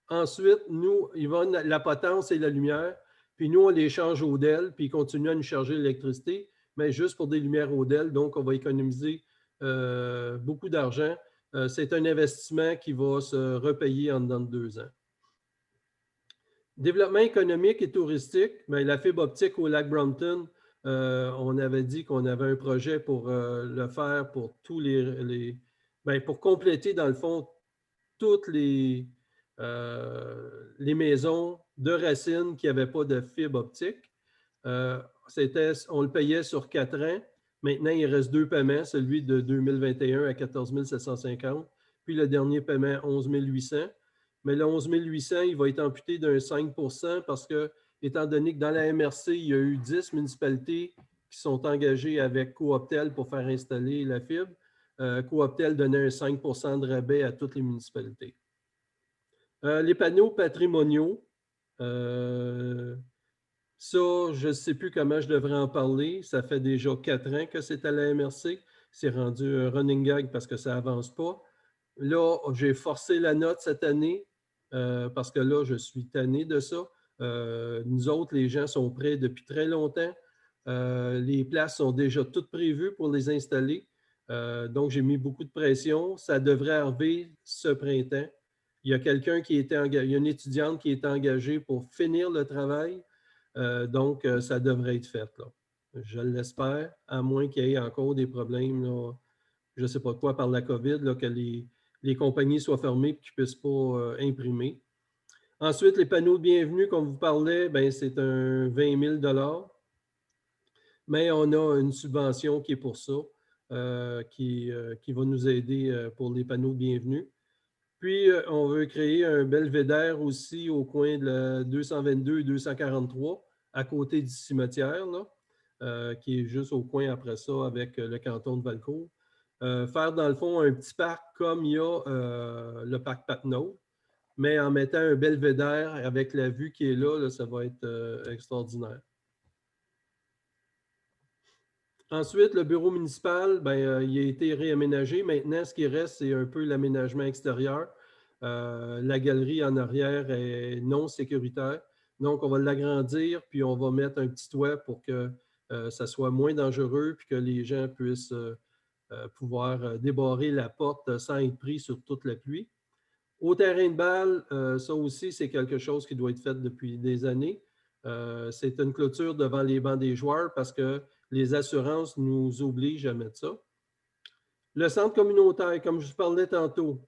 ensuite, nous, ils vendent la potence et la lumière, puis nous, on les change au DEL, puis ils continuent à nous charger l'électricité, mais juste pour des lumières au DEL, donc on va économiser beaucoup d'argent. C'est un investissement qui va se repayer en dedans de 2 ans. Développement économique et touristique, bien, la fibre optique au lac Brompton, on avait dit qu'on avait un projet pour le faire pour tous bien, pour compléter, dans le fond, toutes les maisons de Racine qui n'avaient pas de fibre optique. On le payait sur 4 ans. Maintenant, il reste 2 paiements, celui de 2021 à 14 750, puis le dernier paiement, 11 800. Mais le 11 800, il va être amputé d'un 5 % parce que, étant donné que dans la MRC, il y a eu 10 municipalités qui sont engagées avec Cooptel pour faire installer la fibre, Cooptel donnait un 5 % de rabais à toutes les municipalités. Les panneaux patrimoniaux, ça, je ne sais plus comment je devrais en parler. Ça fait déjà 4 ans que c'est à la MRC. C'est rendu un running gag parce que ça n'avance pas. Là, j'ai forcé la note cette année parce que là, je suis tanné de ça. Nous autres, les gens sont prêts depuis très longtemps. Les places sont déjà toutes prévues pour les installer. Donc, j'ai mis beaucoup de pression. Ça devrait arriver ce printemps. Il y a quelqu'un qui était engagé, il y a une étudiante qui est engagée pour finir le travail. Donc, ça devrait être fait, là. Je l'espère, à moins qu'il y ait encore des problèmes, là, je ne sais pas quoi, par la COVID, là, que les compagnies soient fermées et qu'ils ne puissent pas imprimer. Ensuite, les panneaux de bienvenue, comme vous parlez, c'est un 20 000 $. Mais on a une subvention qui est pour ça, qui va nous aider pour les panneaux de bienvenue. Puis, on veut créer un belvédère aussi au coin de la 222 et 243, à côté du cimetière, là, qui est juste au coin après ça avec le canton de Valcourt. Faire, dans le fond, un petit parc comme il y a le parc Patenaude, mais en mettant un belvédère avec la vue qui est là, ça va être extraordinaire. Ensuite, le bureau municipal, il a été réaménagé. Maintenant, ce qui reste, c'est un peu l'aménagement extérieur. La galerie en arrière est non sécuritaire. Donc, on va l'agrandir, puis on va mettre un petit toit pour que ça soit moins dangereux, puis que les gens puissent pouvoir débarrer la porte sans être pris sur toute la pluie. Au terrain de balle, ça aussi, c'est quelque chose qui doit être fait depuis des années. C'est une clôture devant les bancs des joueurs parce que les assurances nous obligent à mettre ça. Le centre communautaire, comme je vous parlais tantôt,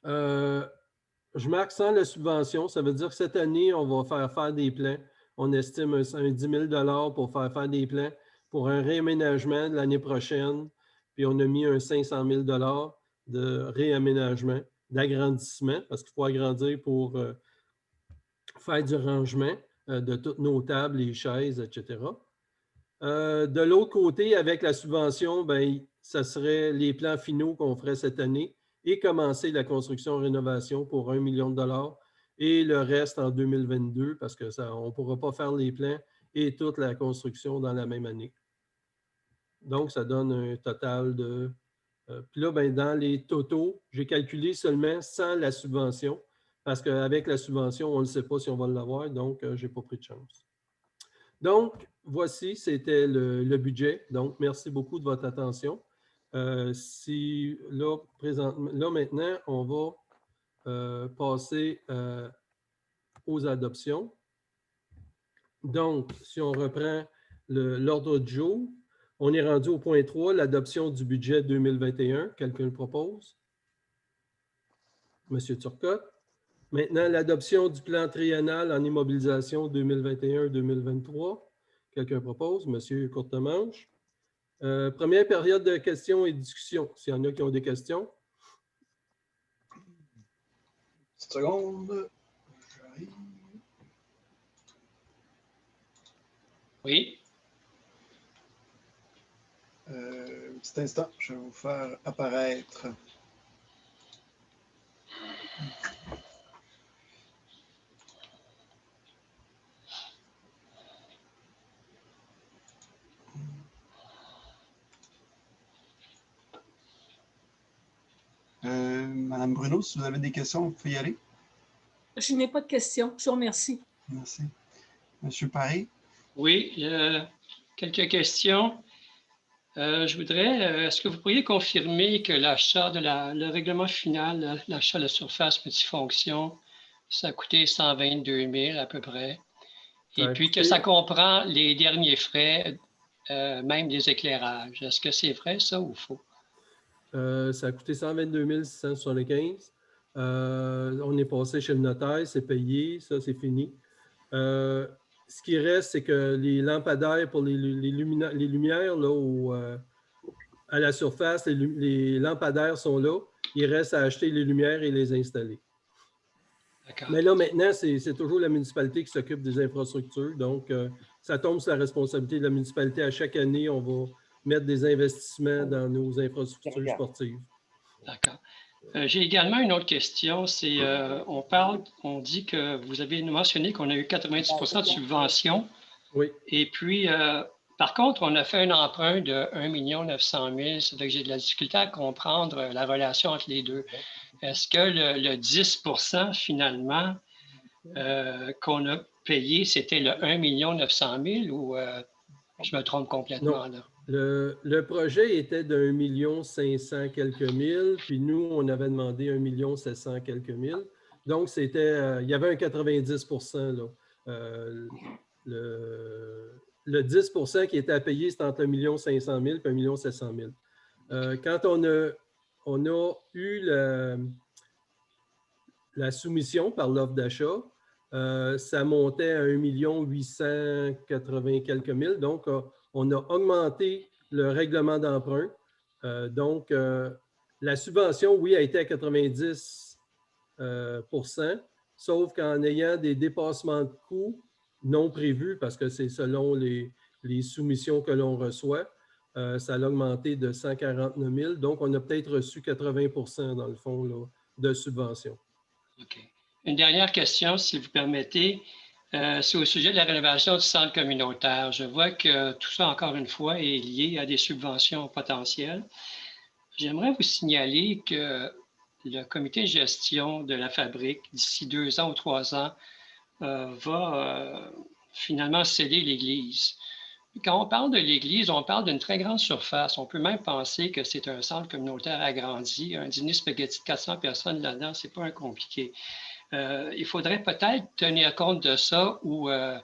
je marque sans la subvention. Ça veut dire que cette année, on va faire des plans. On estime un 10 000 pour faire des plans pour un réaménagement de l'année prochaine. Puis on a mis un 500 000 de réaménagement, d'agrandissement, parce qu'il faut agrandir pour faire du rangement de toutes nos tables, les chaises, etc. De l'autre côté, avec la subvention, ça serait les plans finaux qu'on ferait cette année et commencer la construction-rénovation pour 1 million de dollars et le reste en 2022 parce qu'on ne pourra pas faire les plans et toute la construction dans la même année. Donc, ça donne un total de... puis là, dans les totaux, j'ai calculé seulement sans la subvention parce qu'avec la subvention, on ne sait pas si on va l'avoir, donc je n'ai pas pris de chance. Donc, voici, c'était le budget. Donc, merci beaucoup de votre attention. Là, maintenant, on va passer aux adoptions. Donc, si on reprend l'ordre du jour, on est rendu au point 3, l'adoption du budget 2021. Quelqu'un le propose? Monsieur Turcotte. Maintenant, l'adoption du plan triennal en immobilisation 2021-2023. Quelqu'un propose? Monsieur Courtemanche. Première période de questions et discussions. S'il y en a qui ont des questions. Petite seconde. J'arrive. Oui. Un petit instant, je vais vous faire apparaître. Madame Bruno, si vous avez des questions, vous pouvez y aller. Je n'ai pas de questions. Je vous remercie. Merci. Monsieur Paré. Oui, quelques questions. Je voudrais, est-ce que vous pourriez confirmer que l'achat le règlement final, l'achat de la surface multifonction, ça a coûté 122 000 à peu près, et puis que ça comprend les derniers frais, même des éclairages. Est-ce que c'est vrai, ça, ou faux? Ça a coûté 122 675. On est passé chez le notaire, c'est payé, ça, c'est fini. Ce qui reste, c'est que les lampadaires pour les lumières là, à la surface, les lampadaires sont là. Il reste à acheter les lumières et les installer. Mais là, maintenant, c'est toujours la municipalité qui s'occupe des infrastructures. Donc, ça tombe sur la responsabilité de la municipalité. À chaque année, on va mettre des investissements dans nos infrastructures sportives. D'accord. J'ai également une autre question. C'est, on dit que vous avez mentionné qu'on a eu 90% de subventions. Oui. Et puis, par contre, on a fait un emprunt de 1 900 000. Ça fait que j'ai de la difficulté à comprendre la relation entre les deux. Est-ce que le 10% finalement qu'on a payé, c'était le 1 900 000 ou je me trompe complètement là? Le projet était d'1 500 quelques mille, puis nous, on avait demandé 1 700 quelques mille. Donc, c'était, il y avait un 90%. Là. Le 10% qui était à payer, c'était entre 1 500 000 et 1 700 000. Quand on a eu la soumission par l'offre d'achat, ça montait à 1 880 quelques mille. Donc, on a augmenté le règlement d'emprunt. Donc, la subvention, oui, a été à 90 %, sauf qu'en ayant des dépassements de coûts non prévus, parce que c'est selon les soumissions que l'on reçoit, ça a augmenté de 149 000. Donc, on a peut-être reçu 80 % dans le fond là, de subvention. OK. Une dernière question, si vous permettez. C'est au sujet de la rénovation du centre communautaire. Je vois que tout ça, encore une fois, est lié à des subventions potentielles. J'aimerais vous signaler que le comité de gestion de la fabrique, d'ici 2 ans ou 3 ans, va finalement céder l'église. Quand on parle de l'église, on parle d'une très grande surface. On peut même penser que c'est un centre communautaire agrandi. Un dîner spaghetti de 400 personnes là-dedans, c'est pas un compliqué. Il faudrait peut-être tenir compte de ça ou, en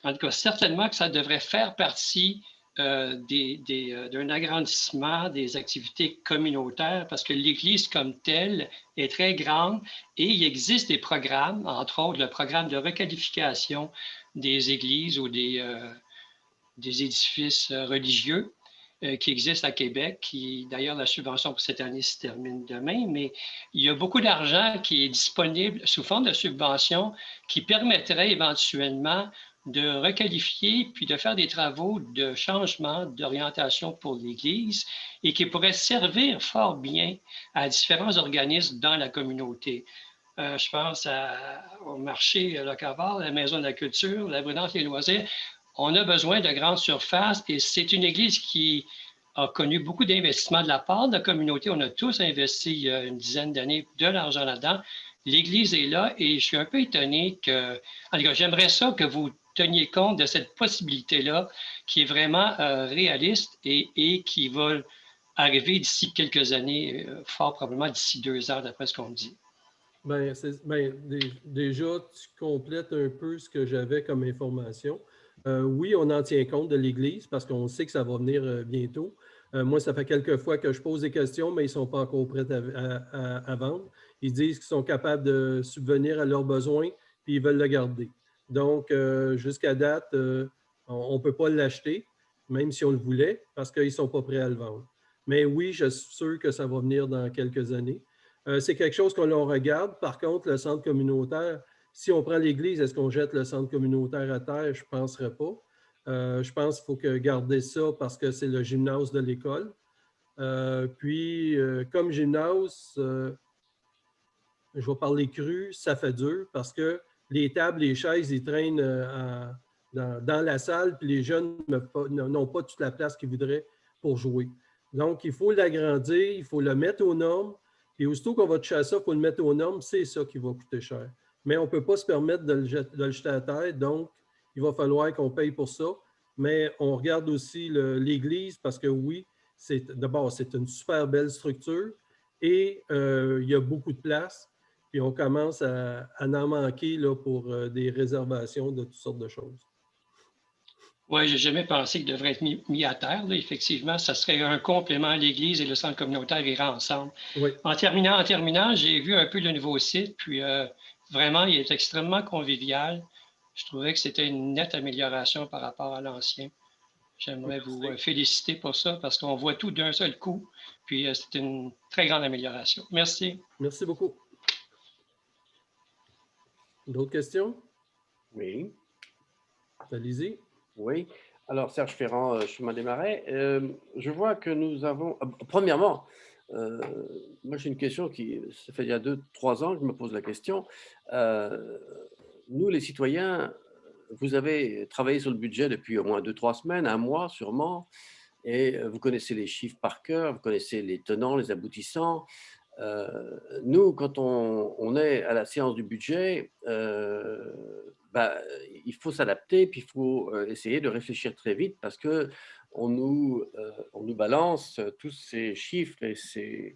tout cas, certainement que ça devrait faire partie d'un agrandissement des activités communautaires parce que l'Église comme telle est très grande et il existe des programmes, entre autres le programme de requalification des églises ou des édifices religieux qui existent à Québec. D'ailleurs, la subvention pour cette année se termine demain, mais il y a beaucoup d'argent qui est disponible sous forme de subvention qui permettrait éventuellement de requalifier puis de faire des travaux de changement d'orientation pour l'Église et qui pourraient servir fort bien à différents organismes dans la communauté. Je pense au marché Locavard, la Maison de la Culture, la Brunante et les Loisirs. On a besoin de grandes surfaces et c'est une Église qui a connu beaucoup d'investissements de la part de la communauté. On a tous investi il y a une dizaine d'années de l'argent là-dedans. L'Église est là et je suis un peu étonné que... En tout cas, j'aimerais ça que vous teniez compte de cette possibilité-là qui est vraiment réaliste et qui va arriver d'ici quelques années, fort probablement d'ici 2 ans, d'après ce qu'on me dit. Bien, déjà, tu complètes un peu ce que j'avais comme information. Oui, on en tient compte de l'Église parce qu'on sait que ça va venir bientôt. Moi, ça fait quelques fois que je pose des questions, mais ils ne sont pas encore prêts à vendre. Ils disent qu'ils sont capables de subvenir à leurs besoins, puis ils veulent le garder. Donc, jusqu'à date, on ne peut pas l'acheter, même si on le voulait, parce qu'ils ne sont pas prêts à le vendre. Mais oui, je suis sûr que ça va venir dans quelques années. C'est quelque chose qu'on regarde. Par contre, le centre communautaire, si on prend l'Église, est-ce qu'on jette le centre communautaire à terre? Je ne penserais pas. Je pense qu'il faut garder ça parce que c'est le gymnase de l'école. Puis, comme gymnase, je vais parler cru, ça fait dur parce que les tables, les chaises, ils traînent dans la salle, puis les jeunes n'ont pas toute la place qu'ils voudraient pour jouer. Donc, il faut l'agrandir, il faut le mettre aux normes. Puis aussitôt qu'on va toucher à ça, il faut le mettre aux normes, c'est ça qui va coûter cher. Mais on ne peut pas se permettre de le jeter à terre, donc il va falloir qu'on paye pour ça. Mais on regarde aussi l'Église parce que oui, d'abord, c'est une super belle structure et il y a beaucoup de place. Puis on commence à en manquer là, pour des réservations de toutes sortes de choses. Oui, je n'ai jamais pensé qu'il devrait être mis à terre. Là. Effectivement, ça serait un complément à l'Église et le centre communautaire iraient ensemble. Oui. En terminant, j'ai vu un peu le nouveau site, puis vraiment, il est extrêmement convivial. Je trouvais que c'était une nette amélioration par rapport à l'ancien. J'aimerais vous féliciter pour ça parce qu'on voit tout d'un seul coup, puis c'est une très grande amélioration. Merci. Merci beaucoup. D'autres questions? Oui. Allez-y. Oui. Alors, Serge Ferrand, chemin des Marais. Je vois que nous avons... Premièrement, moi j'ai une question qui... Ça fait il y a 2-3 ans que je me pose la question. Nous, les citoyens, vous avez travaillé sur le budget depuis au moins 2-3 semaines, 1 mois sûrement, et vous connaissez les chiffres par cœur, vous connaissez les tenants, les aboutissants. Nous, quand on est à la séance du budget, il faut s'adapter, puis il faut essayer de réfléchir très vite parce qu'on nous balance tous ces chiffres et ces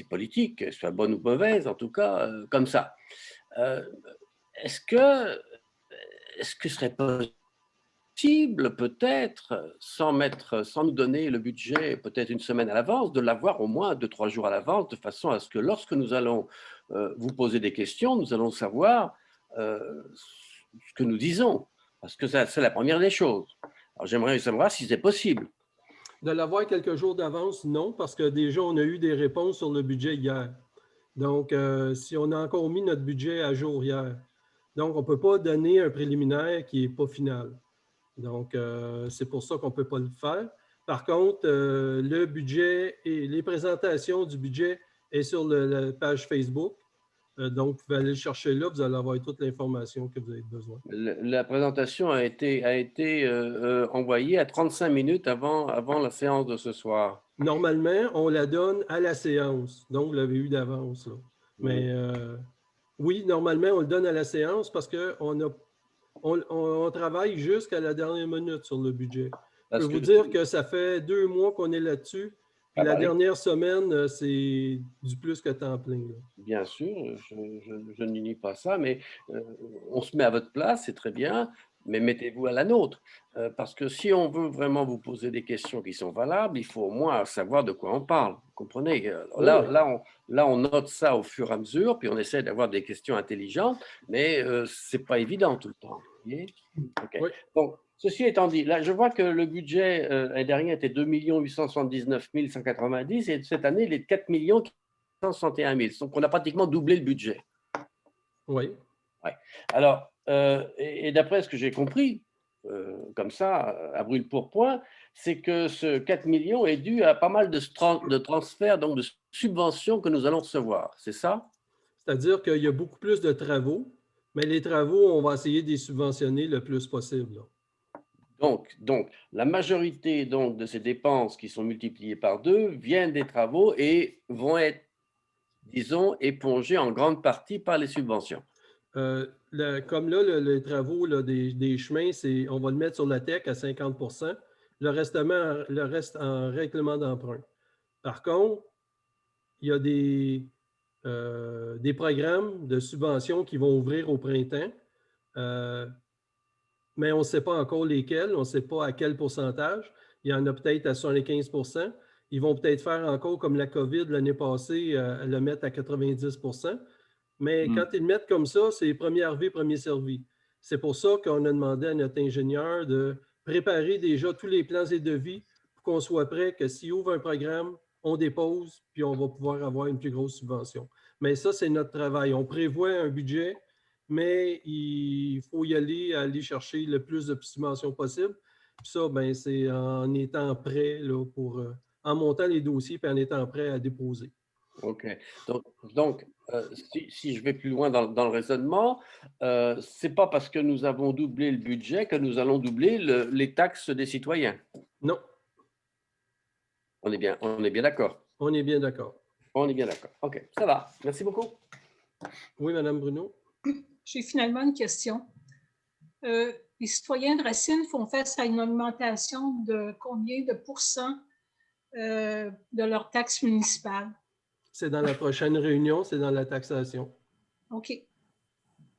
politiques, soit bonnes ou mauvaises, en tout cas, comme ça. Est-ce que ce serait possible, peut-être, sans nous donner le budget peut-être une semaine à l'avance, de l'avoir au moins 2-3 jours à l'avance, de façon à ce que lorsque nous allons vous poser des questions, nous allons savoir ce que nous disons, parce que c'est la première des choses. Alors j'aimerais savoir si c'est possible. De l'avoir quelques jours d'avance, non, parce que déjà, on a eu des réponses sur le budget hier. Donc, si on a encore mis notre budget à jour hier, donc on ne peut pas donner un préliminaire qui n'est pas final. Donc, c'est pour ça qu'on ne peut pas le faire. Par contre, le budget et les présentations du budget est sur la page Facebook. Donc, vous pouvez aller le chercher là, vous allez avoir toute l'information que vous avez besoin. La présentation a été envoyée à 35 minutes avant la séance de ce soir. Normalement, on la donne à la séance. Donc, vous l'avez eu d'avance. Mais oui, normalement, on le donne à la séance parce qu'on travaille jusqu'à la dernière minute sur le budget. Je peux vous dire que ça fait 2 mois qu'on est là-dessus. Puis la dernière semaine, c'est du plus que temps plein. Là. Bien sûr, je ne nie pas ça, mais on se met à votre place, c'est très bien, mais mettez-vous à la nôtre. Parce que si on veut vraiment vous poser des questions qui sont valables, il faut au moins savoir de quoi on parle. Vous comprenez? Là, on note ça au fur et à mesure, puis on essaie d'avoir des questions intelligentes, mais ce n'est pas évident tout le temps. Vous voyez? Okay. Oui. Donc, ceci étant dit, là, je vois que le budget l'année dernière était 2 879 190 et cette année, il est de 4 161 000. Donc, on a pratiquement doublé le budget. Oui. Ouais. Alors, et d'après ce que j'ai compris, comme ça, à brûle-pourpoint, c'est que ce 4 millions est dû à pas mal de transferts, donc de subventions que nous allons recevoir. C'est ça? C'est-à-dire qu'il y a beaucoup plus de travaux, mais les travaux, on va essayer de les subventionner le plus possible. Là. Donc, la majorité donc, de ces dépenses qui sont multipliées par 2 viennent des travaux et vont être, disons, épongées en grande partie par les subventions. Comme là, les travaux là, des chemins, on va le mettre sur la TEC à 50 %, le reste en règlement d'emprunt. Par contre, il y a des programmes de subventions qui vont ouvrir au printemps. Mais on ne sait pas encore lesquels, on ne sait pas à quel pourcentage. Il y en a peut-être à 75 %. Ils vont peut-être faire encore comme la COVID l'année passée, le mettre à 90 %. Mais quand ils le mettent comme ça, c'est premier arrivé, premier servi. C'est pour ça qu'on a demandé à notre ingénieur de préparer déjà tous les plans et devis pour qu'on soit prêt que s'il ouvre un programme, on dépose, puis on va pouvoir avoir une plus grosse subvention. Mais ça, c'est notre travail. On prévoit un budget, mais il faut y aller chercher le plus de subventions possible. Puis ça, ben, c'est en étant prêt là, en montant les dossiers et en étant prêt à déposer. OK. Donc si je vais plus loin dans le raisonnement, ce n'est pas parce que nous avons doublé le budget que nous allons doubler les taxes des citoyens. Non. On est bien d'accord. On est bien d'accord. On est bien d'accord. OK, ça va. Merci beaucoup. Oui, Mme Bruno. J'ai finalement une question. Les citoyens de Racine font face à une augmentation de combien de pourcents de leurs taxes municipales? C'est dans la prochaine réunion, c'est dans la taxation. OK.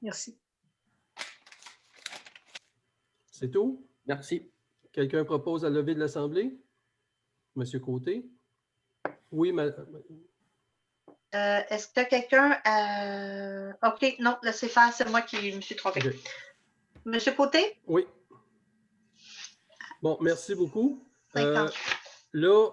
Merci. C'est tout? Merci. Quelqu'un propose la levée de l'Assemblée? Monsieur Côté? Oui, Est-ce que quelqu'un... OK, non, laissez faire, c'est moi qui me suis trompée. Okay. Monsieur Côté? Oui. Bon, merci beaucoup. 50. Là,